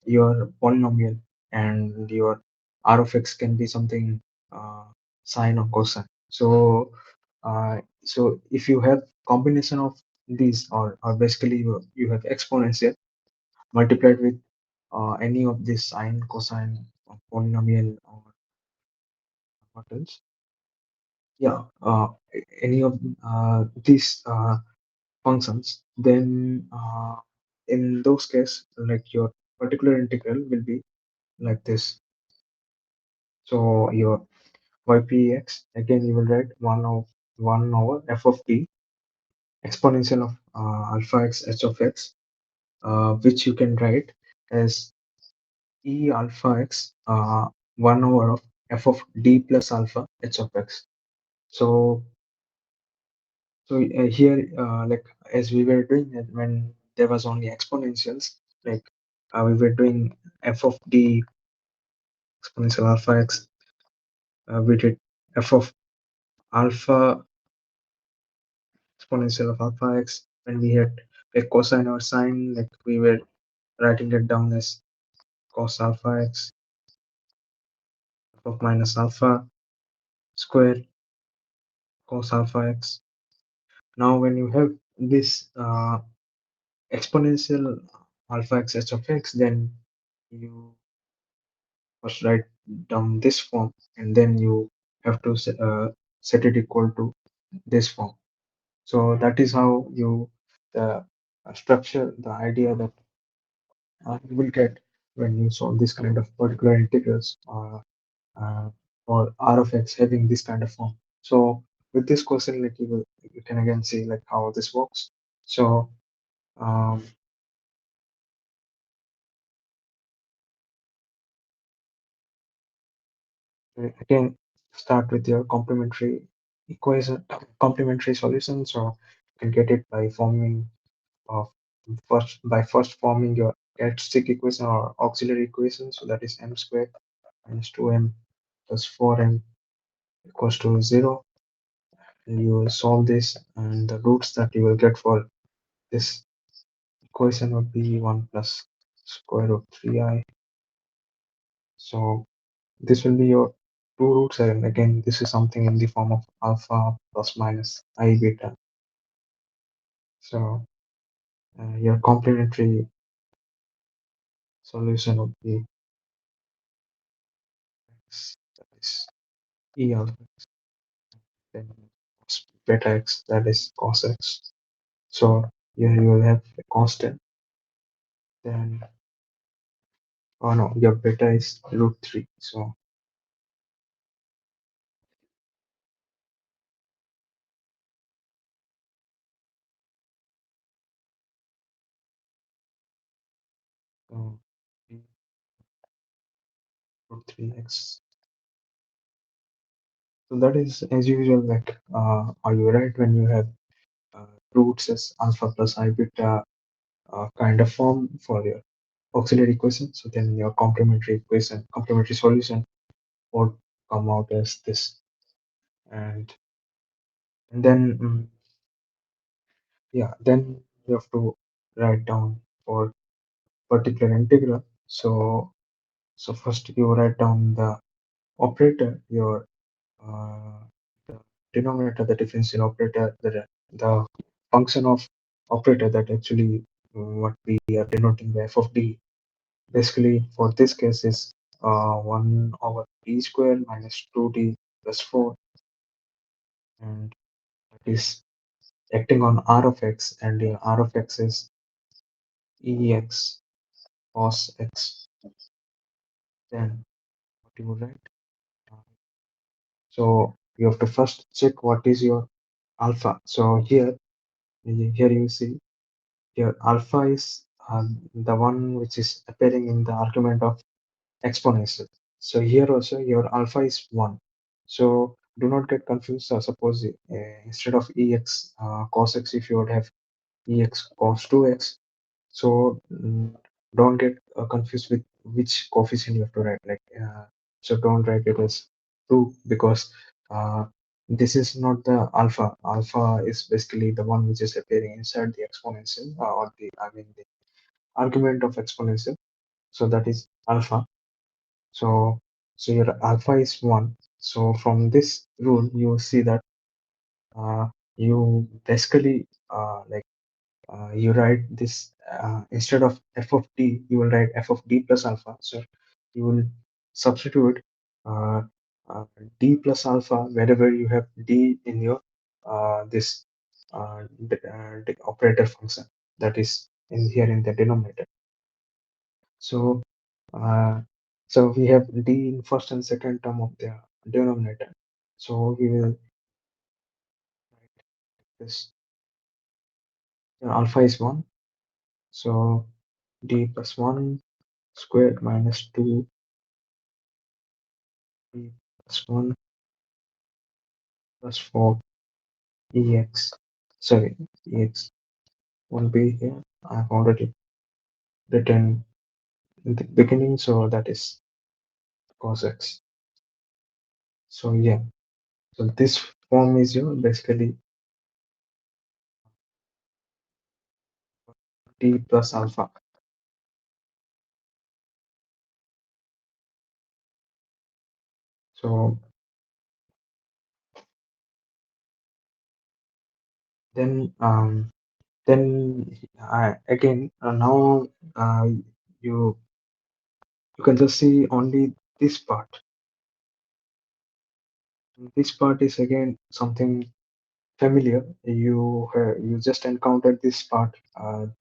your polynomial, and your R of x can be something uh, sine or cosine. So if you have combination of these, or basically you have exponential multiplied with any of this sine, cosine, or polynomial, or what else? Yeah, any of these functions, then in those cases, like your particular integral will be like this. So your ypx, again you will write 1 over f of t exponential of alpha x h of x, which you can write as e alpha x 1 over of f of d plus alpha h of x. So here, like as we were doing it when there was only exponentials, like we were doing f of d exponential alpha x, we did f of alpha exponential of alpha x when we had a cosine or sine, like we were writing it down as cos alpha x of minus alpha square cos alpha x. Now when you have this exponential alpha x h of x, then you first write down this form, and then you have to set it equal to this form. So that is how you the structure, the idea that you will get when you solve this kind of particular integrals. or R of X having this kind of form. So with this question, like you can again see like how this works. So um, again, start with your complementary equation, complementary solution. So you can get it by forming first forming your characteristic equation or auxiliary equation. So that is m squared minus 2m plus 4m equals to 0. And you will solve this, and the roots that you will get for this equation would be 1 plus square root 3i. So this will be your two roots, and again this is something in the form of alpha plus minus I beta. So your complementary solution would be x, that is e alpha, then beta x, that is cos x. So here you will have a constant, then oh no, your beta is root 3. So uh, root 3x. So that is as usual, like are you right when you have roots as alpha plus I beta kind of form for your auxiliary equation. So then your complementary equation, complementary solution would come out as this. And then yeah, then you have to write down for particular integral. So first you write down the operator, your uh, the denominator, the differential operator, the function of operator that actually what we are denoting by f of d. Basically, for this case is 1 over d square minus 2d plus 4, and that is acting on r of x, and the r of x is ex cos x. Then what you would write? Uh, So you have to first check what is your alpha. So here you see your alpha is the one which is appearing in the argument of exponential. So here also your alpha is 1. So do not get confused. Suppose instead of ex cos x, if you would have ex cos 2x. So don't get confused with which coefficient you have to write. Like so, don't write it as 2 because uh, this is not the alpha. Alpha is basically the one which is appearing inside the exponential or the the argument of exponential. So that is alpha. So your alpha is 1. So from this rule, you see that you basically you write this instead of f of d, you will write f of d plus alpha. So you will substitute uh, uh, d plus alpha wherever you have d in your this operator function that is in here in the denominator. So uh, so we have d in first and second term of the denominator. So we will write this alpha is 1. So d plus 1 squared minus 2 d plus 1 plus 4 ex. Sorry, ex won't be here. I've already written in the beginning, so that is cos x. So yeah, so this form is your basically d plus alpha. So then again now uh, you you can just see only this part. This part is again something familiar. You just encountered this part,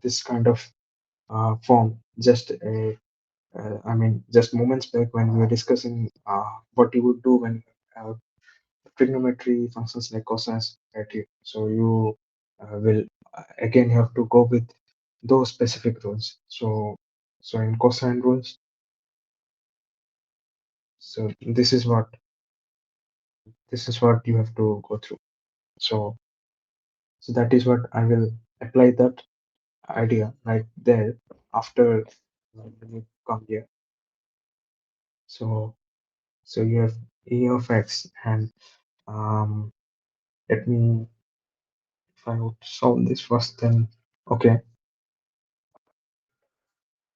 this kind of form just I mean, just moments back when we were discussing what you would do when uh, trigonometry functions like cosines at you. So you will again have to go with those specific rules. So in cosine rules, so this is what you have to go through. So so that is what I will apply that idea right there after when you come here. So so you have e of x and um let me if I would solve this first then okay.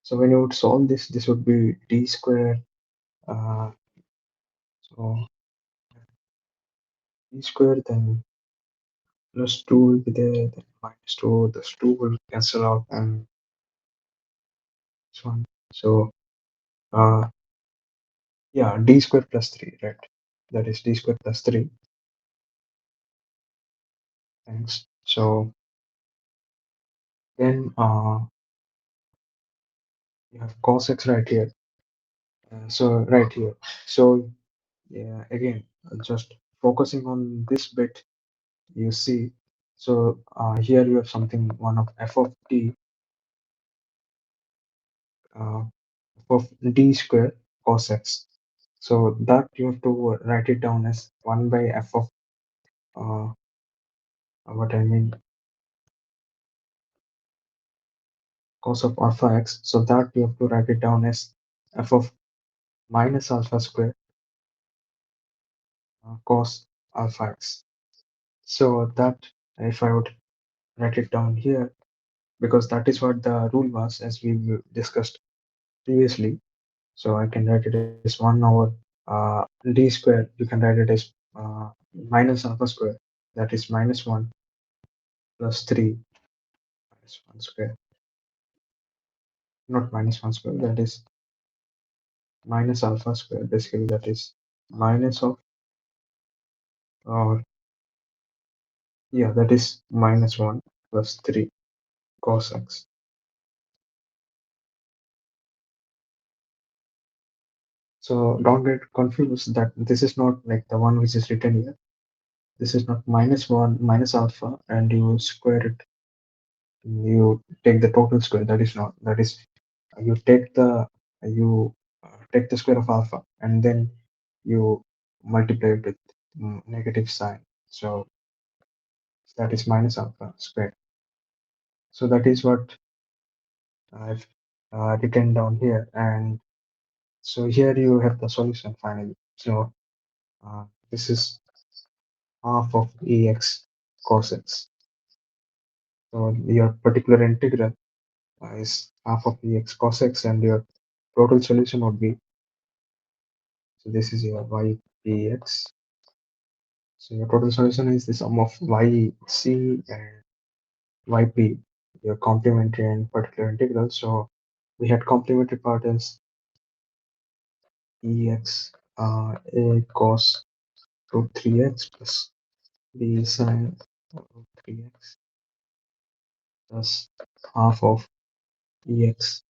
So when you would solve this, this would be d square. Uh, so d square then plus 2 will be there, then minus 2, this 2 will cancel out and this one. So uh, yeah, d square plus 3, right? That is d square plus 3. Thanks. So then you have cos x right here. So right here. So yeah, again, just focusing on this bit, you see. So here you have something one of f of t uh, of d square cos x. So that you have to write it down as 1 by f of uh, what I mean cos of alpha x. So that you have to write it down as f of minus alpha square cos alpha x. So that if I would write it down here, because that is what the rule was as we discussed previously. So I can write it as 1 over d square. You can write it as minus alpha square. That is minus 1 plus 3 minus 1 square. Not minus 1 square. That is minus alpha square. Basically, that is minus of, or yeah, that is minus 1 plus 3 cos x. So don't get confused that this is not like the one which is written here. This is not minus 1 minus alpha and you square it. You take the total square. That is not. That is you take the you take the square of alpha and then you multiply it with negative sign. So that is minus alpha squared. So that is what I've written down here. And so here you have the solution finally. So this is half of ex cos x. So your particular integral is half of ex cos x, and your total solution would be, so this is your y px. So your total solution is the sum of yc and yp, your complementary and particular integral. So we had complementary part as ex a cos root 3x plus b sine root 3x plus half of ex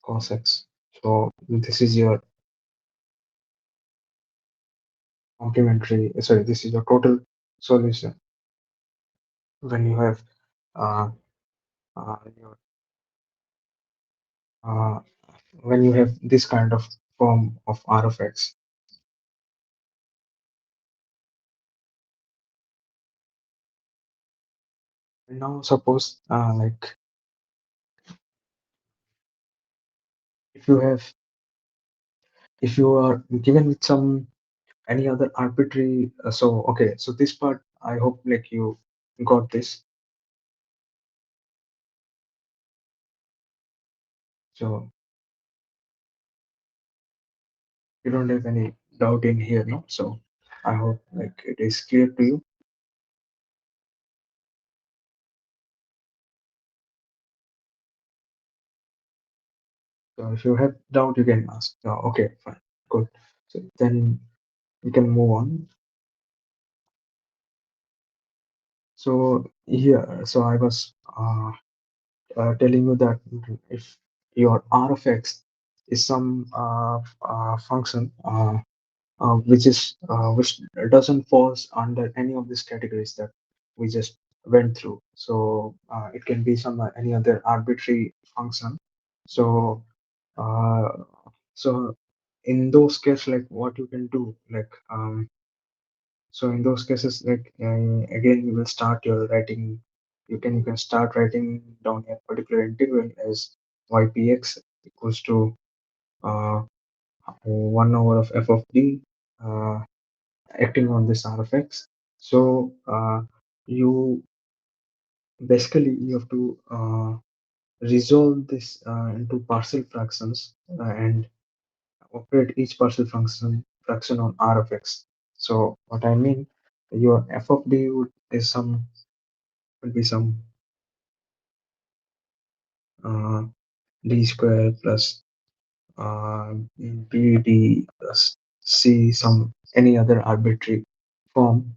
cos x. So this is your complementary, sorry, this is your total solution when you have uh, your uh, when you have this kind of form of r of x. Now suppose like if you have if you are given with some any other arbitrary so okay, so this part I hope like you got this. So you don't have any doubt in here, no? So I hope like it is clear to you. So if you have doubt, you can ask. Okay, fine, good. So then we can move on. So here, so I was telling you that if your r of x is some function which doesn't falls under any of these categories that we just went through. So it can be some any other arbitrary function. So uh, so in those cases, like what you can do, like so in those cases, like again, you will start your writing. You can start writing down a particular integral as ypx equals to uh, 1 over of f of d uh, acting on this r of x. So you you have to resolve this into partial fractions and operate each partial fraction on r of x. So what I mean, your f of d would be some uh, d square plus uh, bd plus c, some any other arbitrary form.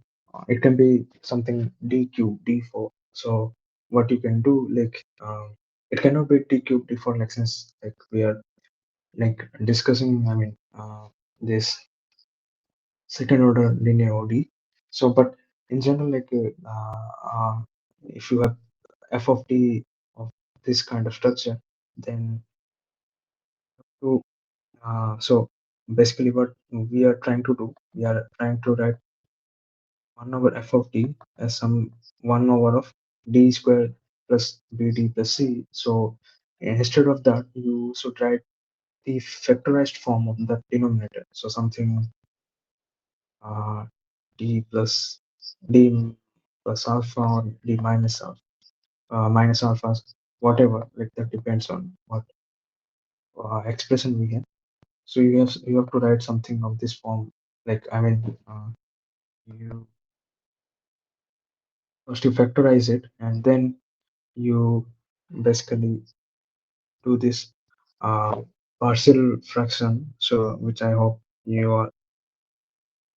It can be something d cube d4. So what you can do, like it cannot be d cube d4, like since like we are like discussing, I mean this second order linear OD. So, but in general, like if you have f of t of this kind of structure, then to so basically what we are trying to do, we are trying to write 1 over f of t as some 1 over of d squared plus bd plus c. So instead of that, you should write the factorized form of the denominator. So something uh, d plus d plus alpha or d minus alpha, minus alpha, whatever. Like that depends on what expression we have. So you have to write something of this form. Like I mean, you first you factorize it, and then you basically do this uh, partial fraction. So which I hope you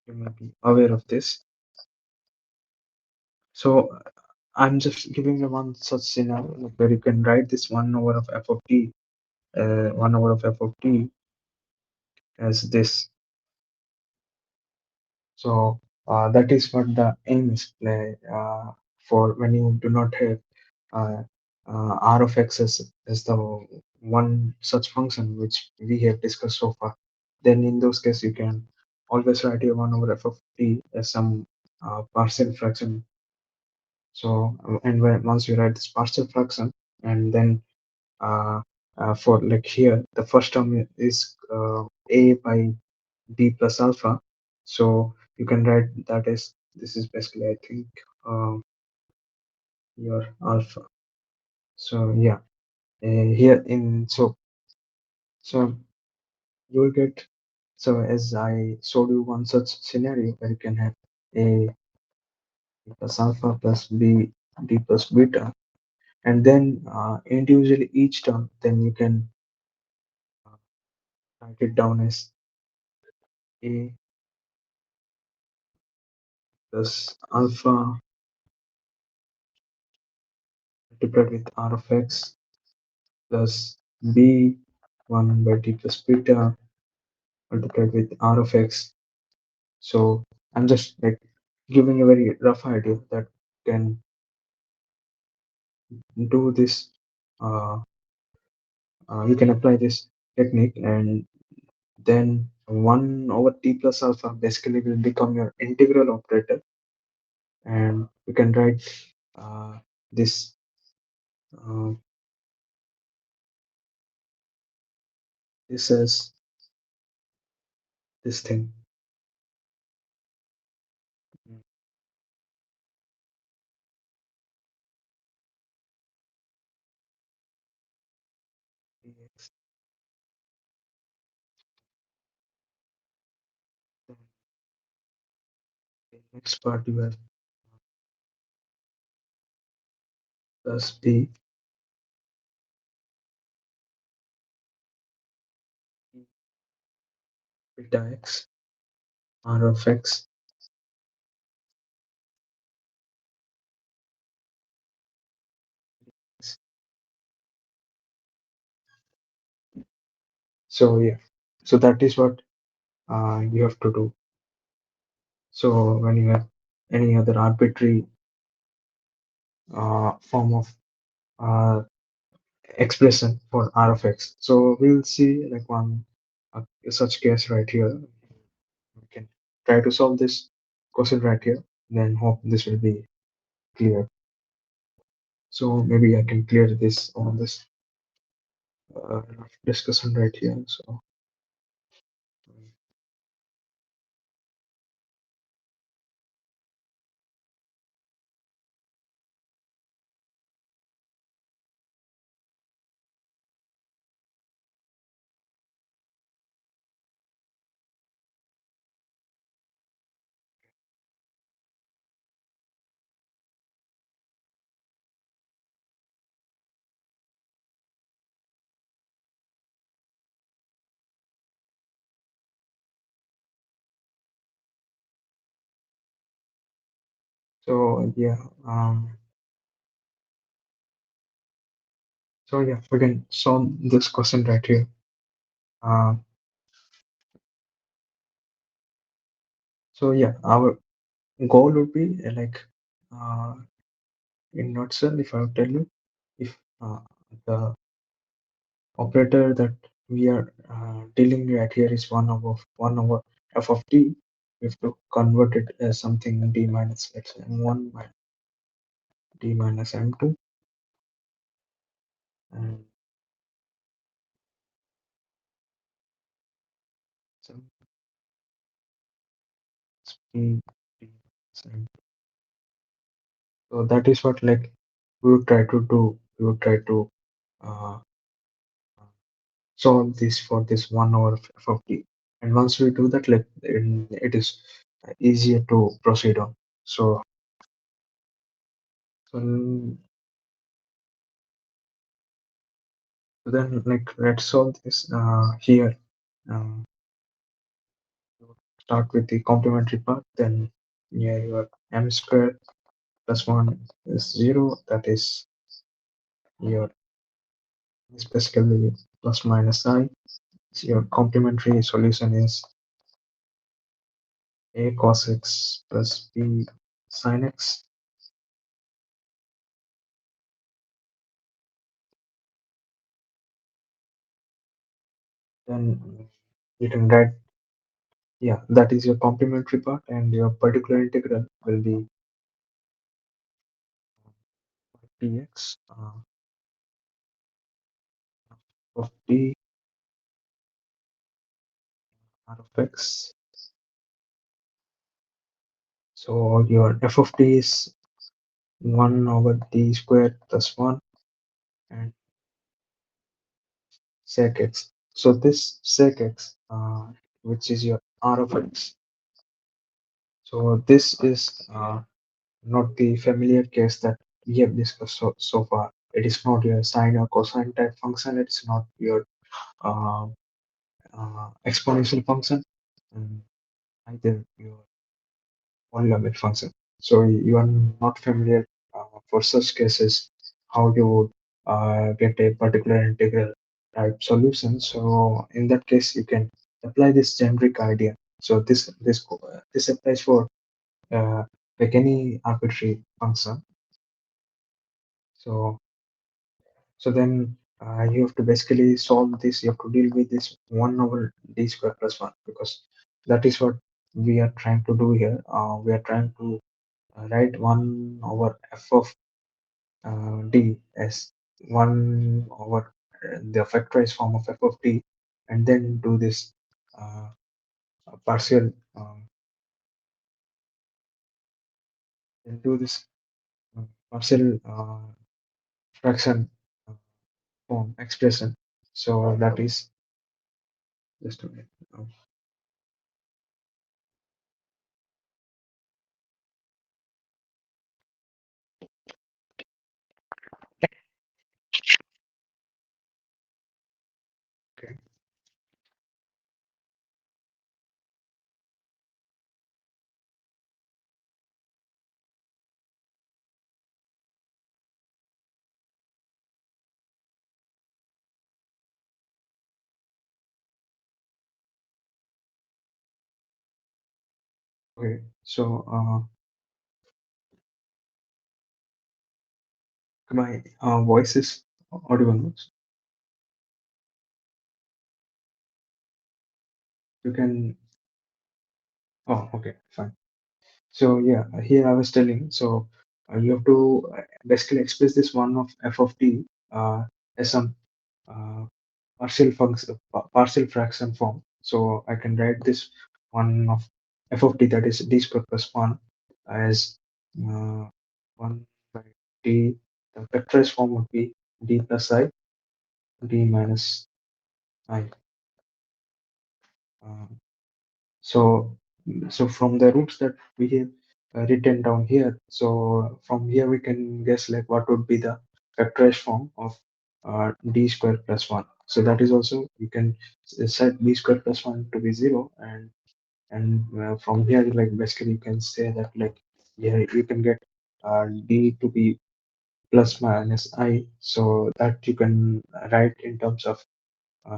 may be aware of this. So I'm just giving you one such scenario where you can write this 1 over of f of t, 1 over of f of t as this. So that is what the aim is for when you do not have uh, r of x as the one such function which we have discussed so far. Then in those cases you can always write a 1 over f of t as some partial fraction. So and once you write this partial fraction, and then uh, for like here the first term is a by b plus alpha. So you can write that as this is basically, I think, your alpha. So yeah, here in so you will get, so as I showed you one such scenario where you can have a plus alpha plus b d plus beta, and then individually each term, then you can write it down as a plus alpha multiplied with r of x plus b 1 by d plus beta multiplied with r of x. So I'm just like giving a very rough idea that can do this. Uh, you can apply this technique, and then 1 over t plus alpha basically will become your integral operator, and you can write this uh, this as this thing. The next part you have plus b beta x r of x So yeah, so that is what you have to do. So when you have any other arbitrary form of uh, expression for r of x, so we will see like one such case right here. We can try to solve this question right here. Then hope this will be clear. So maybe I can clear this on this discussion right here. So yeah, so yeah, we can solve this question right here. Uh, so yeah, our goal would be uh, in nutshell, if I would tell you, if the operator that we are dealing right here is one over f of t, we have to convert it as something d minus, let's say m1 by d minus m2, and some speed d minus m2. So that is what like we would try to do. We would try to uh, solve this for this 1 hour of f of t. And once we do that, like it is easier to proceed on. So, so, so then like let's solve this here. Um, Start with the complementary part. Then yeah, you have m squared plus 1 is 0. That is your is basically plus minus I. So your complementary solution is a cos x plus b sin x. Then you can write, yeah, that is your complementary part, and your particular integral will be dx of t r of x. So your f of t is 1 over t squared plus 1 and sec x. So this sec x, which is your r of x. So this is not the familiar case that we have discussed so far. It is not your sine or cosine type function. It's not your uh, exponential function, and either your polynomial function. So you are not familiar for such cases how you would get a particular integral type solution. So in that case, you can apply this generic idea. So this applies for uh, like any arbitrary function. So so then you have to basically solve this. You have to deal with this 1 over d square plus 1, because that is what we are trying to do here. We are trying to write 1 over f of d as 1 over the factorized form of f of d, and then do this uh, partial, then do this partial fraction uh, form expression. So that is just a minute. Okay. Okay, so my voice is audible. No? You can. Oh, okay, fine. So yeah, here I was telling. So you have to basically express this one of f of t as some uh, partial function, partial fraction form. So I can write this one of f of t, that is d square plus one, as one by d. The factorized form would be d plus I, d minus I. Uh, So, so from the roots that we have written down here, so from here we can guess like what would be the factorized form of d square plus one. So that is also you can set d square plus one to be zero, and from here like basically you can say that like yeah you can get d to be plus minus I, so that you can write in terms of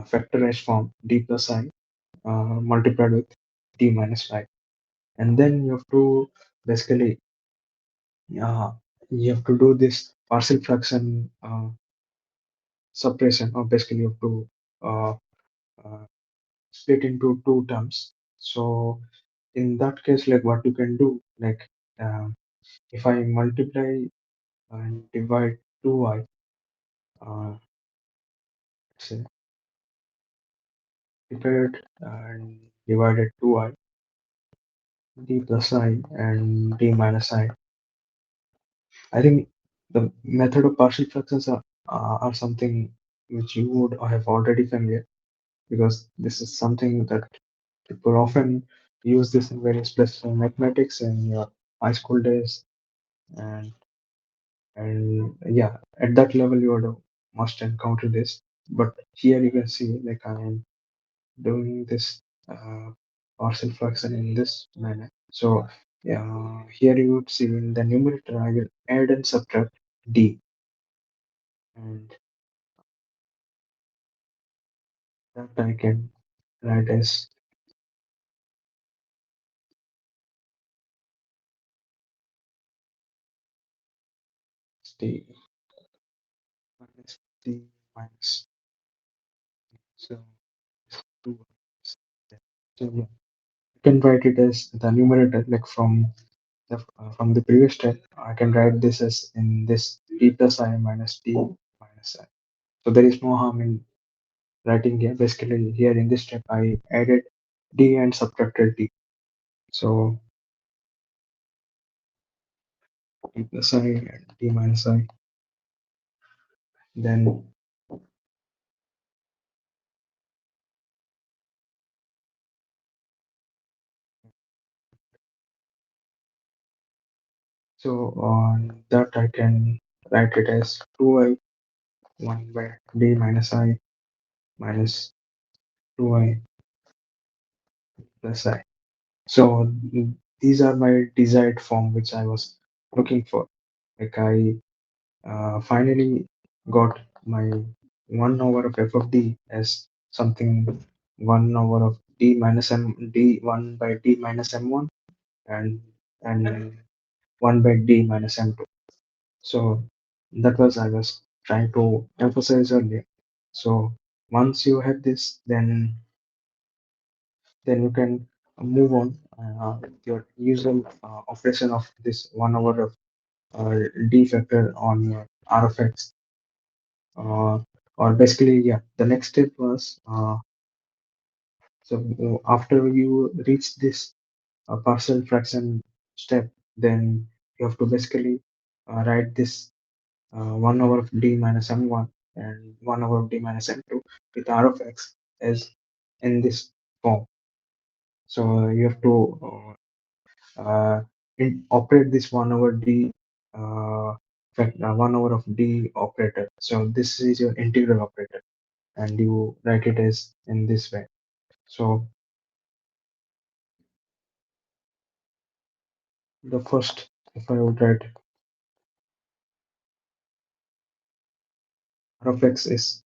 factorized form d plus I multiplied with d minus I, and then you have to basically uh, you have to do this partial fraction separation, or basically you have to uh, uh, split into two terms. So in that case, like what you can do, like if I multiply and divide 2i, say multiplied and divided 2i, d plus I and d minus I. I think the method of partial fractions are something which you would have already familiar, because this is something that people often use this in various places in mathematics in your high school days, and yeah, at that level you would have must encounter this. But here you can see like I am doing this partial fraction in this manner. So here you would see in the numerator I will add and subtract d, and that I can write as d minus d minus, so 2. So yeah, you can write it as the numerator, like from the previous step. I can write this as in this d plus I minus d minus I. So there is no harm in writing here. Basically, here in this step, I added d and subtracted d. So d plus I and d minus I. Then so on that I can write it as 2i 1 by d minus I minus 2i plus I. So these are my desired form which I was looking for. Like I finally got my 1 over of f of d as something 1 over of d minus m d 1 by d minus m1, and 1 by d minus m2. So that was I was trying to emphasize earlier. So once you have this, then you can move on with your usual operation of this 1 over of d factor on your r of x, or basically yeah the next step was so after you reach this partial fraction step, then you have to basically write this 1 over of d minus m1 and 1 over of d minus m2 with r of x as in this form. So you have to operate this 1 over d 1 over of d operator. So this is your integral operator, and you write it as in this way. So the first, if I would write r of x is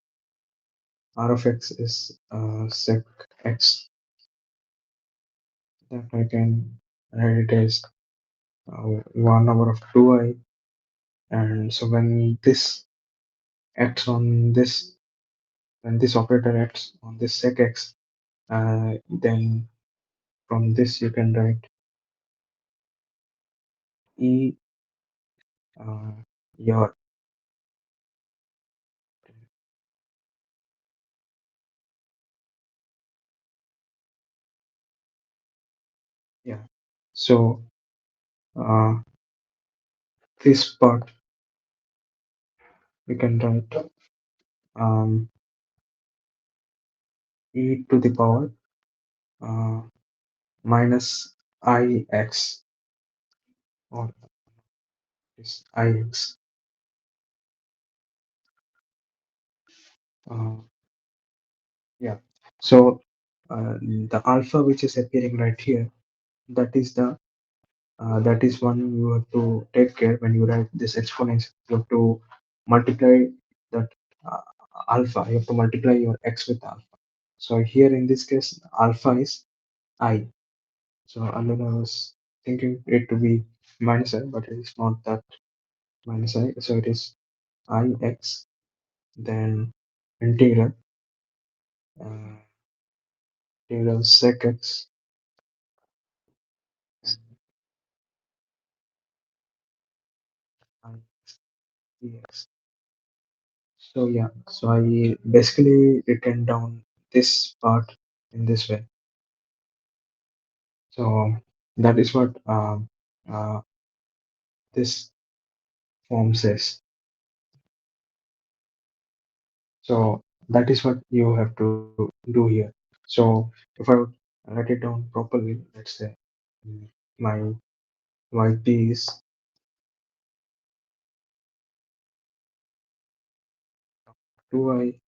sec x, that I can and it is 1 over of 2i. And so when this acts on this, when this operator acts on this sec x, then from this you can write e uh, your, yeah. So uh, this part we can write um, e to the power uh, minus ix, or this ix. Uh, yeah. So the alpha which is appearing right here, that is the that is one you have to take care when you write this exponential. You have to multiply that uh, alpha. You have to multiply your x with alpha. So here in this case, alpha is I. So earlier I was thinking it to be minus I, but it is not that minus I. So it is ix, then integral, uh, integral sec x and dx. So yeah, so I basically written down this part in this way. So that is what uh, this form says. So that is what you have to do here. So if I would write it down properly, let's say mm, my yp is 2i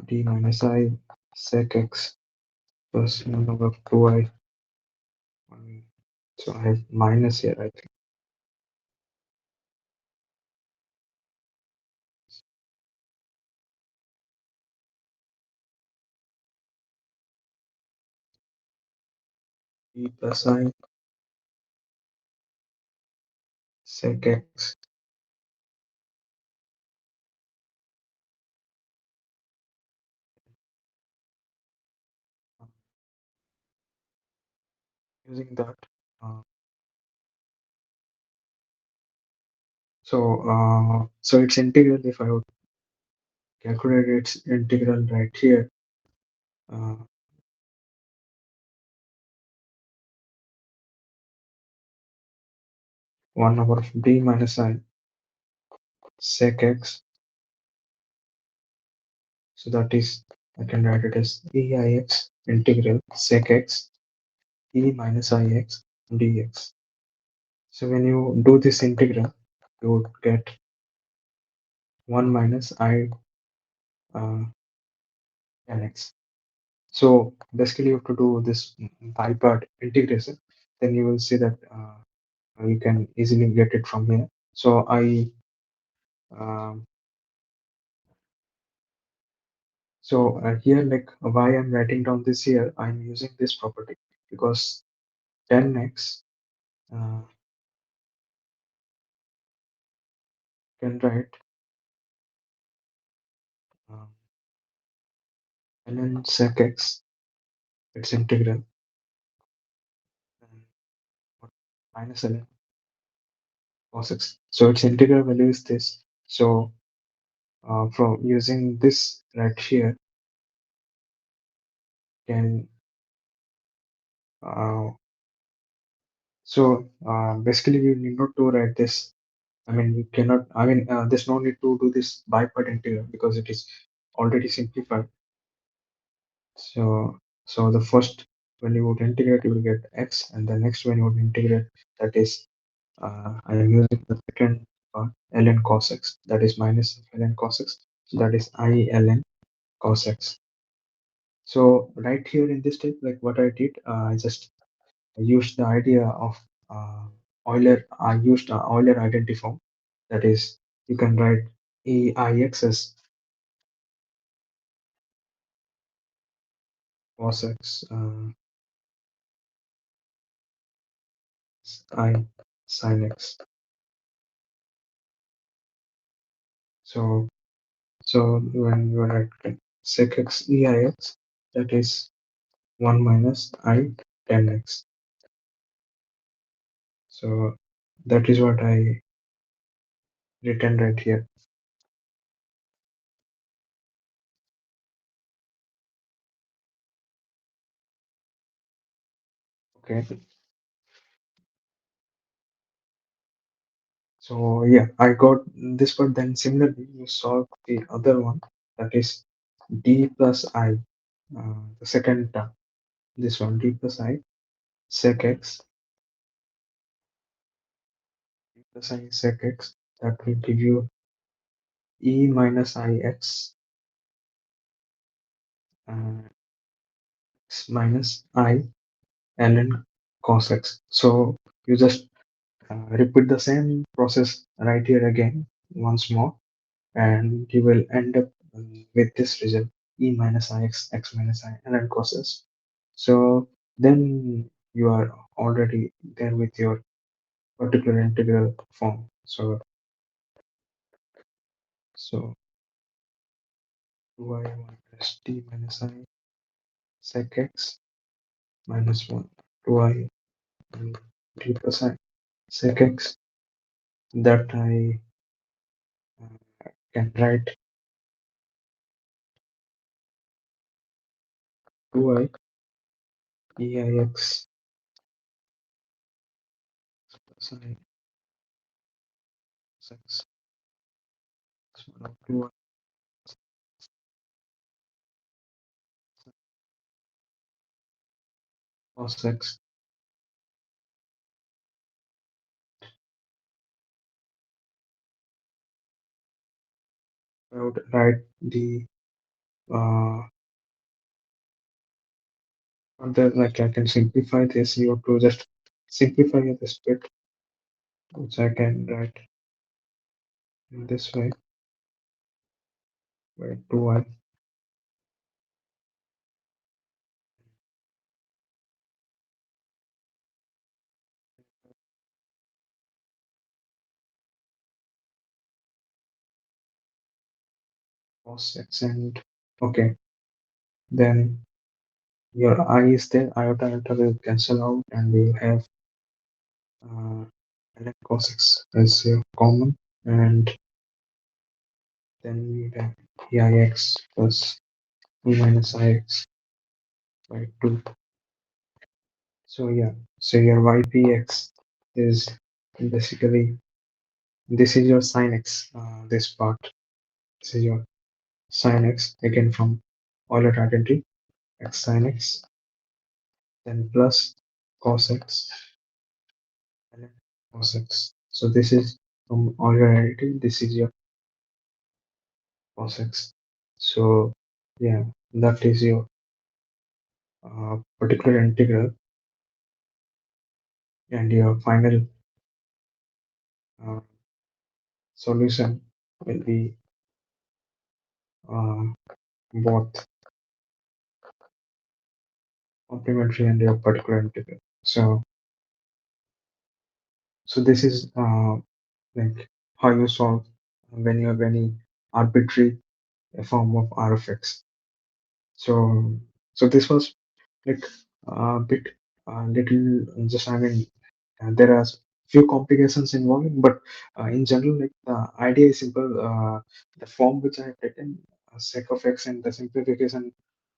d minus I sec x plus 1 over 2i. So I have minus here, I think. E plus I sec x using that. Uh, so its integral, if I would calculate its integral right here, uh, 1 over d minus I sec x. So that is, I can write it as eix integral sec x e minus ix dx. So when you do this integral, you would get 1 minus I uh, nx. So basically, you have to do this by part integration. Then you will see that you can easily get it from here. So um, here, like why I'm writing down this here, I'm using this property because 10x can write uh, ln sec x, its integral, and minus ln cos x. So its integral value is this. So from using this right here, can uh, basically we need not to write this. I mean, we cannot. I mean, there's no need to do this by part integral because it is already simplified. So the first, when you would integrate, you will get x, and the next when you would integrate, that is I am using the second part ln cos x, that is minus ln cos x. So that is I ln cos x. So right here in this step, like what I did, I just used the idea of uh, Euler. I used Euler identity form. That is, you can write Eix as cos x I sin x. So when you write sec x EIX, that is 1 minus I tan x. So that is what I written right here. Okay. So yeah, I got this, but then similarly you solve the other one, that is d plus I, the second term. This one d plus I sec x, d plus I sec x, that will give you e minus I x, x minus I ln cos x. So you just repeat the same process right here again once more, and you will end up with this result, e minus I x, x minus I ln cos x. So then you are already there with your particular integral form. So 2i1 plus t minus I sec x minus 1 2i and t plus I sec x, that I can write 2i eix plus I sec x 2i cos x. I would write the uh, further, like I can simplify this. You have to just simplify this bit, which I can write in this way, where 2i cos x, and okay, then your I is there, iota will cancel out, and we'll have uh, ln cos x as common, and then we have eix plus e minus ix by 2. So yeah, so your ypx is basically, this is your sin x, this part, this is your sin x, again from Euler identity, x sin x, then plus cos x, and then cos x. So this is from Euler identity, this is your cos x. So yeah, that is your particular integral, and your final uh, solution will be uh, both complementary and your particular integral. So this is like how you solve when you have any arbitrary form of R of x. So this was like a bit little, just I mean, there are few complications involved, but in general, like the idea is simple. The form which I have taken, sec of x, and the simplification,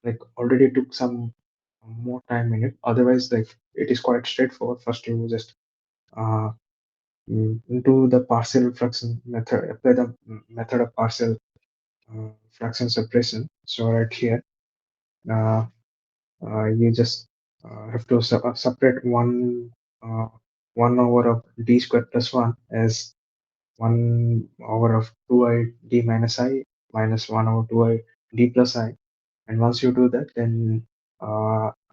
like already took some more time in it. Otherwise, like it is quite straightforward. First, you just uh, into the partial fraction method, apply the method of partial fraction separation. So right here, uh, you just have to separate uh, 1 over of d squared plus 1 as 1 over of 2i d minus I minus 1 over 2i d plus I. And once you do that, then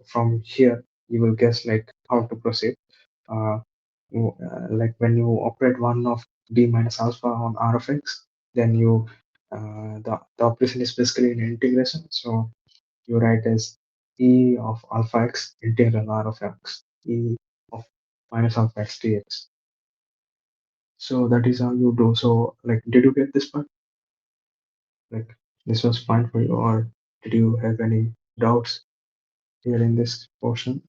from here you will guess like how to proceed. Uh, like when you operate 1 of d minus alpha on R of x, then the operation is basically an integration. So you write as e of alpha x integral R of x, e of minus of x dx. So that is how you do. So like, did you get this part? Like, this was fine for you, or did you have any doubts here in this portion?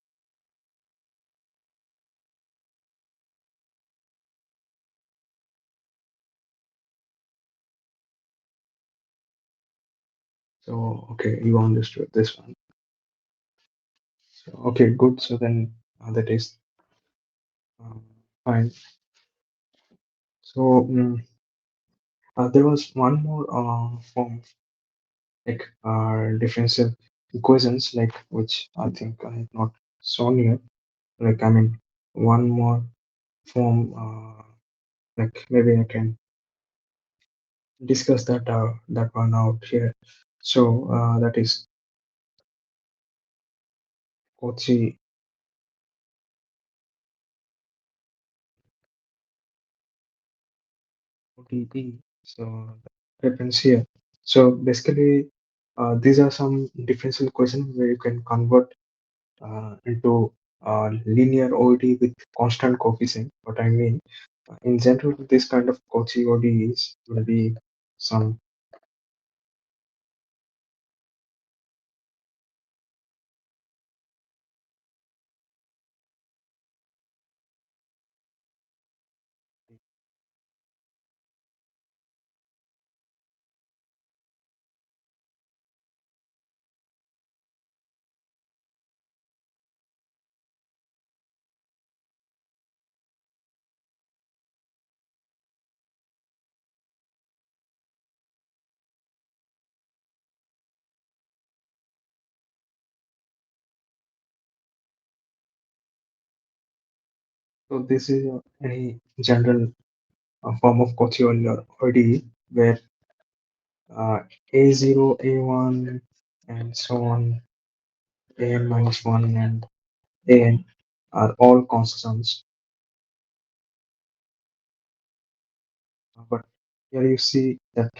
So okay, you understood this one. So okay, good. So then that is um, fine. So there was one more form, like differential equations, like which I think I have not shown here. Like, I mean, one more form. Like, maybe I can discuss that one out here. So that is Cauchy ODP. So that happens here. So basically, these are some differential equations where you can convert into linear ODE with constant coefficient. What I mean, in general, this kind of Cauchy ODEs will be some. So this is any general form of Cauchy ODE where uh, A0, A1, and so on, an minus 1 and an are all constants. But here you see that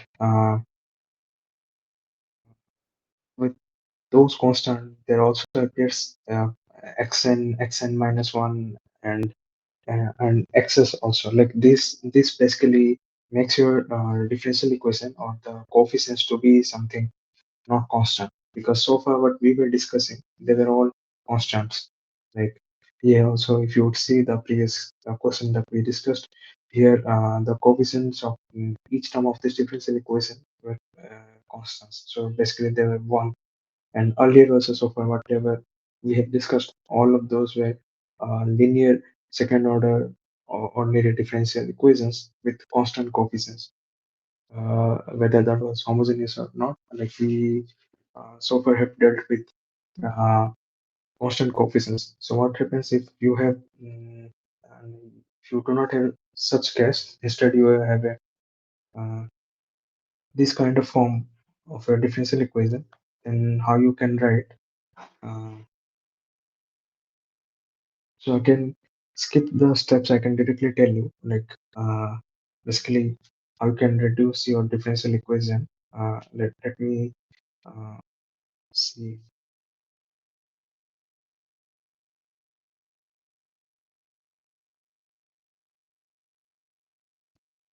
with those constant, there also appears xn minus 1 and x's also. Like this basically makes your differential equation or the coefficients to be something not constant, because so far what we were discussing, they were all constants. Like here also, if you would see the previous question that we discussed, here the coefficients of each term of this differential equation were constants. So basically they were one. And earlier also, so far whatever we have discussed, all of those were linear second order or ordinary differential equations with constant coefficients, whether that was homogeneous or not. Like we so far have dealt with uh, constant coefficients. So what happens if you have, and if you do not have such case, instead you have a this kind of form of a differential equation, then how you can write? Uh, so I can skip the steps. I can directly tell you, like basically how you can reduce your differential equation. Let me uh, see.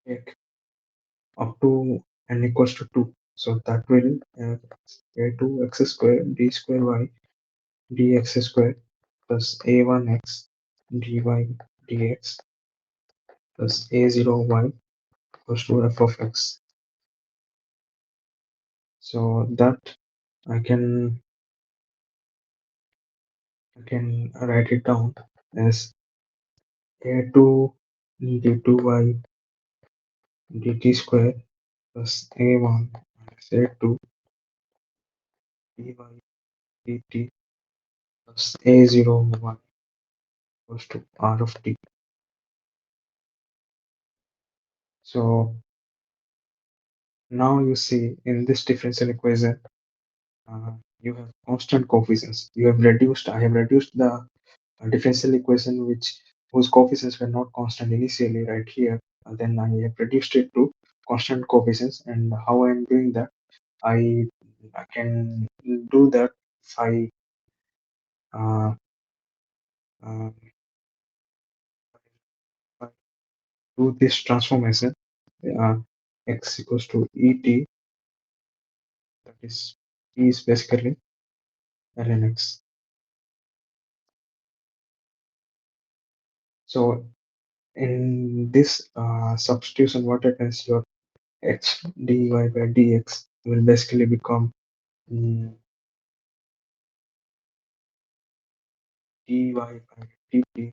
Take up to n equals to 2. So that will a2 x square d square y dx square plus a1 x dy dx plus a0 y equals to f of x. So that I can write it down as a2 d2y dt square plus a1 minus a2 dy dt plus a0 y equals to r of t. So now you see in this differential equation, you have constant coefficients. I have reduced the differential equation whose coefficients were not constant initially right here. And then I have reduced it to constant coefficients. And how I am doing that, I can do that if I uh, uh, do this transformation, uh, x equals to et, that is basically ln x. So in this substitution, what happens? Your x dy by dx will basically become dy by dt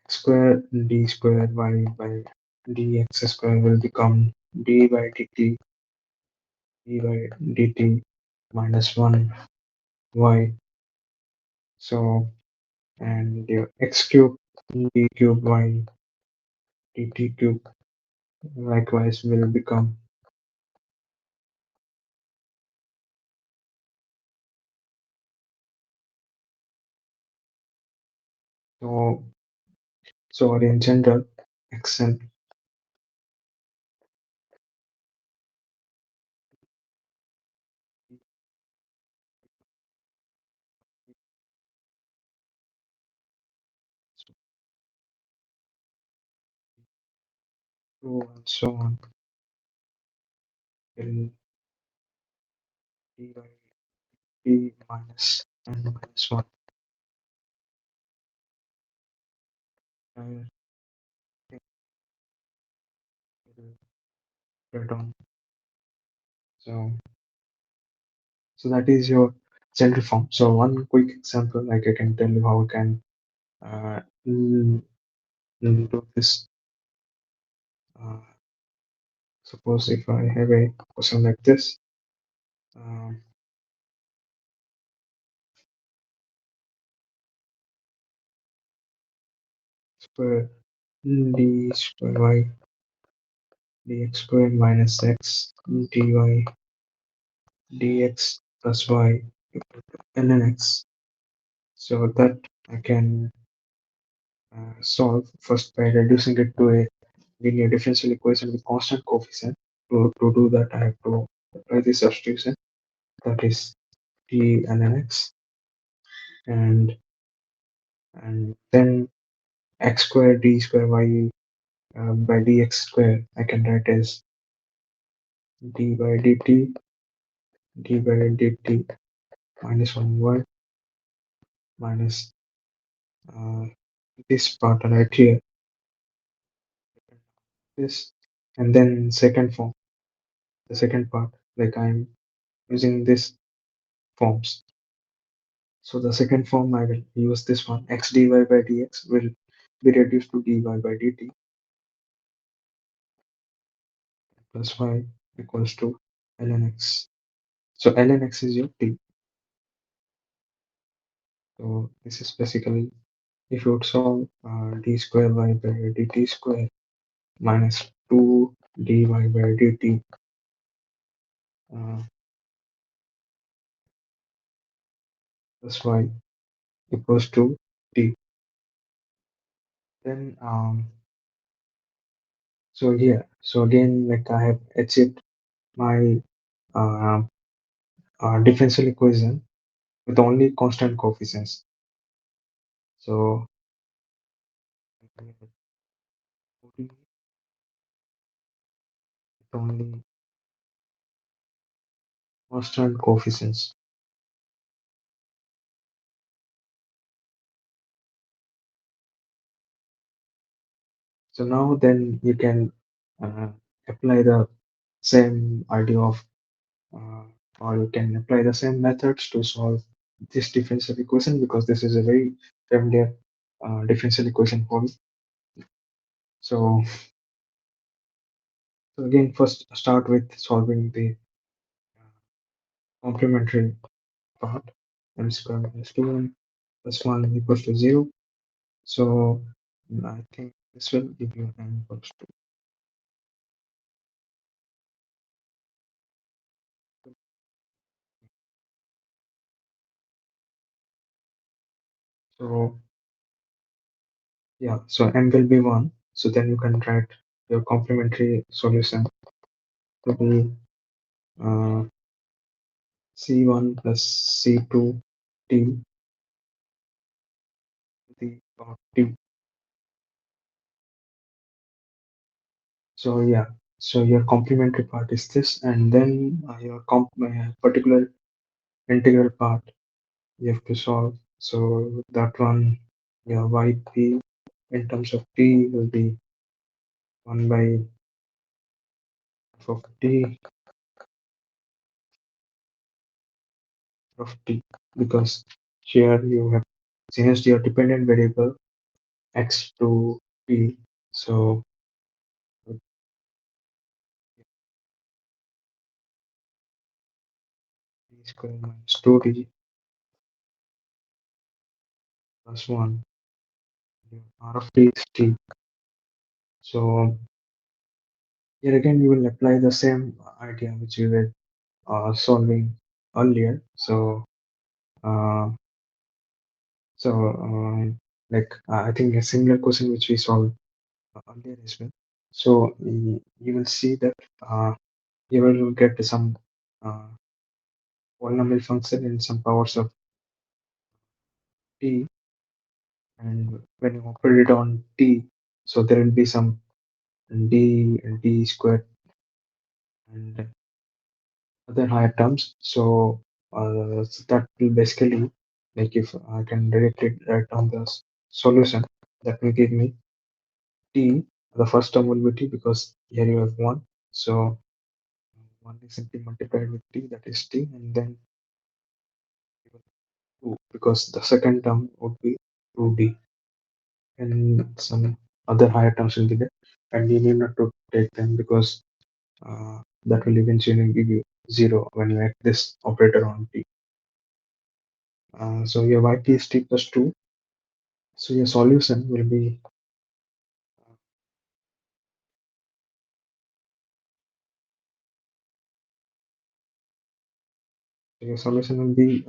square d square y by dx square will become d by dt d by dt minus 1 y. So, and your x cube d cube y dt cube likewise will become, so so in general x and so on will d by d minus n minus 1 and it will write down. So so that is your general form. So one quick example, like I can tell you how we can uh, mm, do this. Uh, Suppose if I have a question like this, um, square d square y dx square minus x dy dx plus y equal to ln x. So that I can solve first by reducing it to a linear differential equation with constant coefficient. To do that, I have to apply the substitution, that is d ln x, and then x square d square y by dx square I can write as d by dt d by dt minus 1y minus uh, this part right here, this, and then second form, the second part, like I'm using this forms. So the second form I will use this one, x dy by dx will be reduced to dy by dt plus y equals to ln x. So ln x is your t. So this is basically, if you would solve d square y by dt square minus 2 dy by dt uh, plus y equals to t. Then so here, so again, like I have achieved my uh, differential equation with only constant coefficients. So with only constant coefficients. So now then you can uh, apply the same idea of, uh, or you can apply the same methods to solve this differential equation, because this is a very familiar differential equation for me. So, so again, first start with solving the complementary part, m square minus 2 plus 1 equals to 0. So I think this will give you n equals to. So yeah, so m will be 1. So then you can write your complementary solution to be uh, c1 plus c2 t to the power t. So yeah, so your complementary part is this, and then your particular integral part you have to solve. So that one, your yp in terms of t will be 1 by f of t of t, because here you have changed your dependent variable x to t. So t square minus 2t plus 1, r of t is t. So here again, we will apply the same idea which we were solving earlier. Uh, so I think a similar question which we solved earlier as well. So you will see that you will get some uh, polynomial function in some powers of t, and when you operate it on t, so there will be some d and d squared and other higher terms. So that will basically, like if I can directly write down the solution, that will give me t. The first term will be t because here you have one. So one is simply multiplied with t, that is t, and then two because the second term would be 2d, and some other higher terms will be there. And you need not to take them because that will eventually give you zero when you add this operator on t. So your yp is t plus 2. So your solution will be your solution will be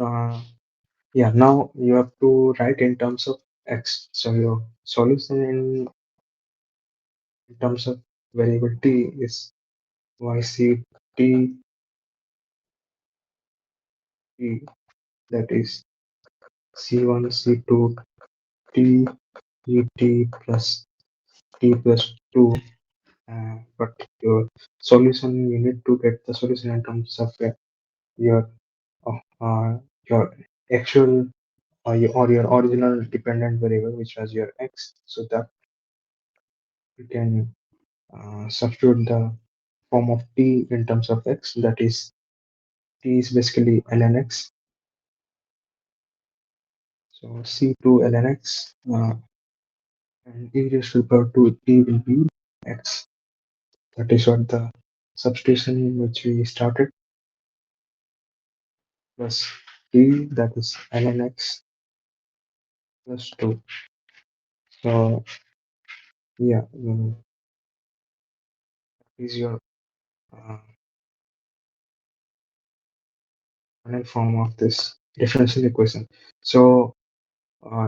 yeah. Now you have to write in terms of x. So your solution in terms of variable t is yc t t, that is c1 c2 t et plus t plus 2. But your solution, you need to get the solution in terms of your uh, uh, your actual or your original dependent variable, which was your x, so that you can substitute the form of t in terms of x, that is t is basically ln x. So c2 ln x and e raised to the power 2 t will be x. That is what the substitution which we started, plus t, that is ln x plus 2. So yeah, is your uh, final form of this differential equation. So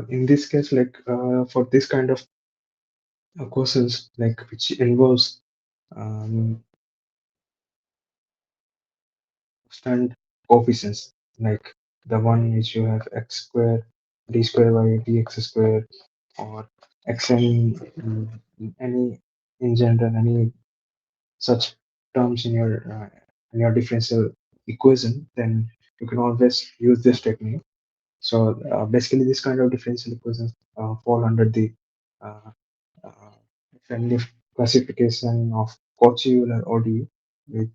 in this case, for this kind of questions, like which involves um, constant coefficients, like the one which you have x square d square by dx square, or xn, any in general, any such terms in your differential equation, then you can always use this technique. So basically, this kind of differential equations fall under the uh, uh, friendly classification of Cauchy-Euler ODE. We,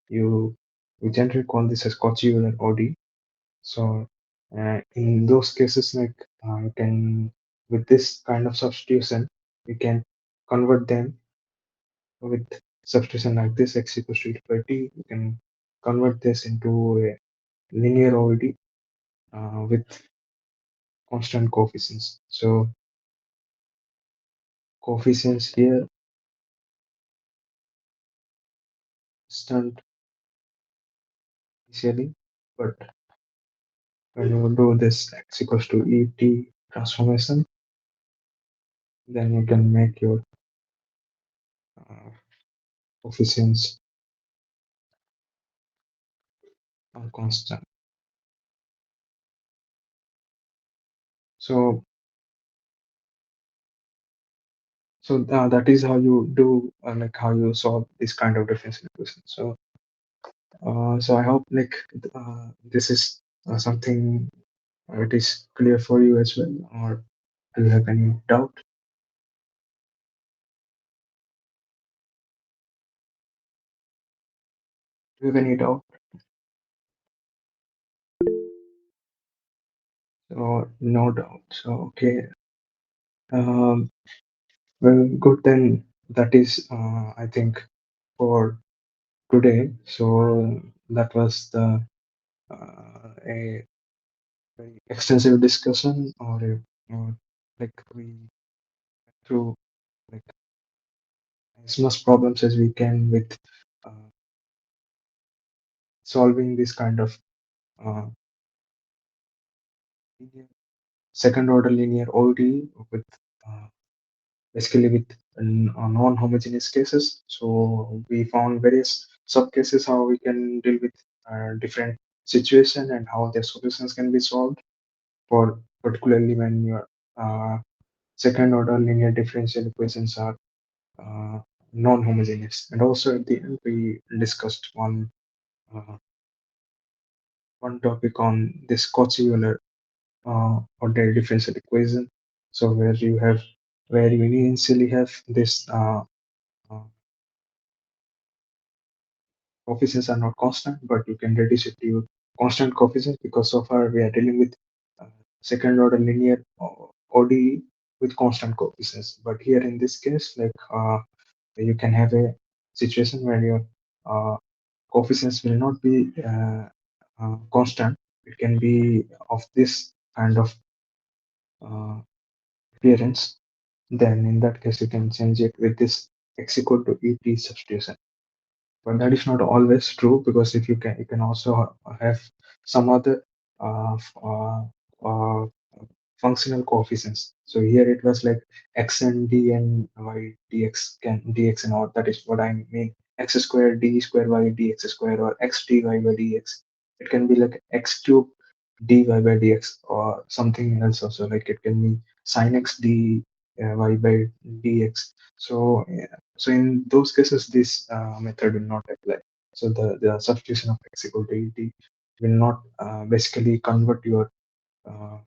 we generally call this as Cauchy-Euler ODE. So in those cases, you can, with this kind of substitution, you can convert them with substitution like this: x equals to e to the power t. You can convert this into a linear ODE with constant coefficients. So coefficients here constant initially, but when you do this x equals to et transformation, then you can make your uh, coefficients constant. So So that is how you do like how you solve this kind of differential equation. So I hope like this is something it is clear for you as well, or do you have any doubt? Do you have any doubt? So no doubt. So okay. Um, well, good then. That is, I think, for today. So that was the a very extensive discussion, or like we went through like as much problems as we can with uh, solving this kind of uh, linear, second order linear ODE with uh, basically with non-homogeneous cases. So we found various sub cases how we can deal with different situation and how their solutions can be solved for particularly when your uh, second order linear differential equations are uh, non-homogeneous. And also at the end we discussed uh, one topic on this Cauchy-Euler ordered differential equation. So where you initially have this uh, coefficients are not constant, but you can reduce it to constant coefficients because so far we are dealing with uh, second order linear ODE with constant coefficients. But here in this case, like you can have a situation where your uh, coefficients will not be constant. It can be of this kind of uh, appearance. Then in that case, you can change it with this x equal to et substitution. But that is not always true because if you can also have some other uh, f- uh, uh, functional coefficients. So here it was like x and d and y dx can dx and all. That is what I mean. X square d square y dx square or x dy by dx. It can be like x cube dy by dx or something else also. Like it can be sin x d y by dx. So in those cases, this method will not apply. So the substitution of x equal to et will not basically convert your uh,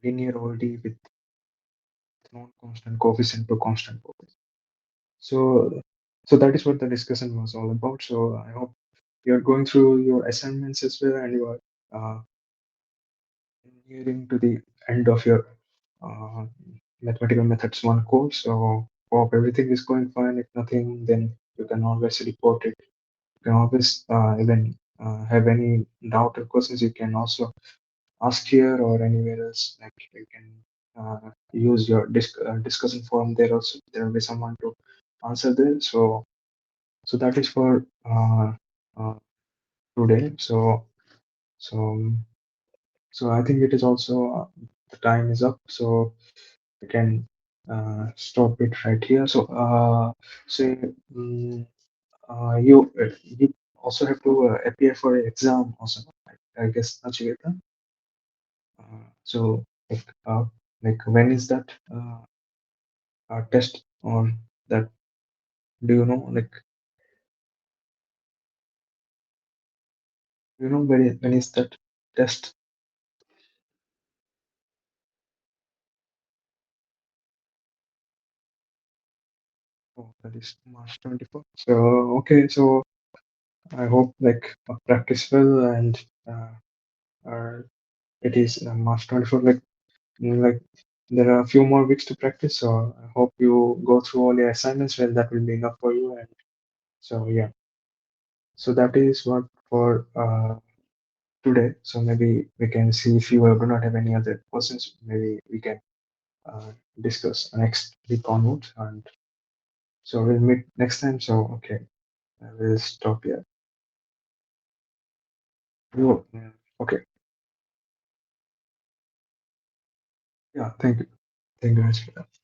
linear OD with non-constant coefficient to constant coefficient. So so that is what the discussion was all about. So I hope you're going through your assignments as well, and you are nearing to the end of your uh, mathematical methods one course. So hope everything is going fine. If nothing, then you can always report it. You can always even have any doubt or questions. You can also ask here or anywhere else. Like you can use your discussion forum there also. There will be someone to answer there. So that is for uh, today. So so I think it is also the time is up. So we can stop it right here. So um, you also have to appear for an exam also. I guess Nachiketa. So like when is that test on that? Do you know like you know when is that test? Oh, that is March 24th. So okay, so I hope like practice well and uh, it is March 24th. Like there are a few more weeks to practice. So I hope you go through all your assignments. Well, that will be enough for you. And so yeah, so that is what for today. So maybe we can see if you do not have any other questions. Maybe we can uh, discuss next week onwards. And so we'll meet next time. So okay, I will stop here. Yeah, okay. Yeah, thank you. Thank you guys for that.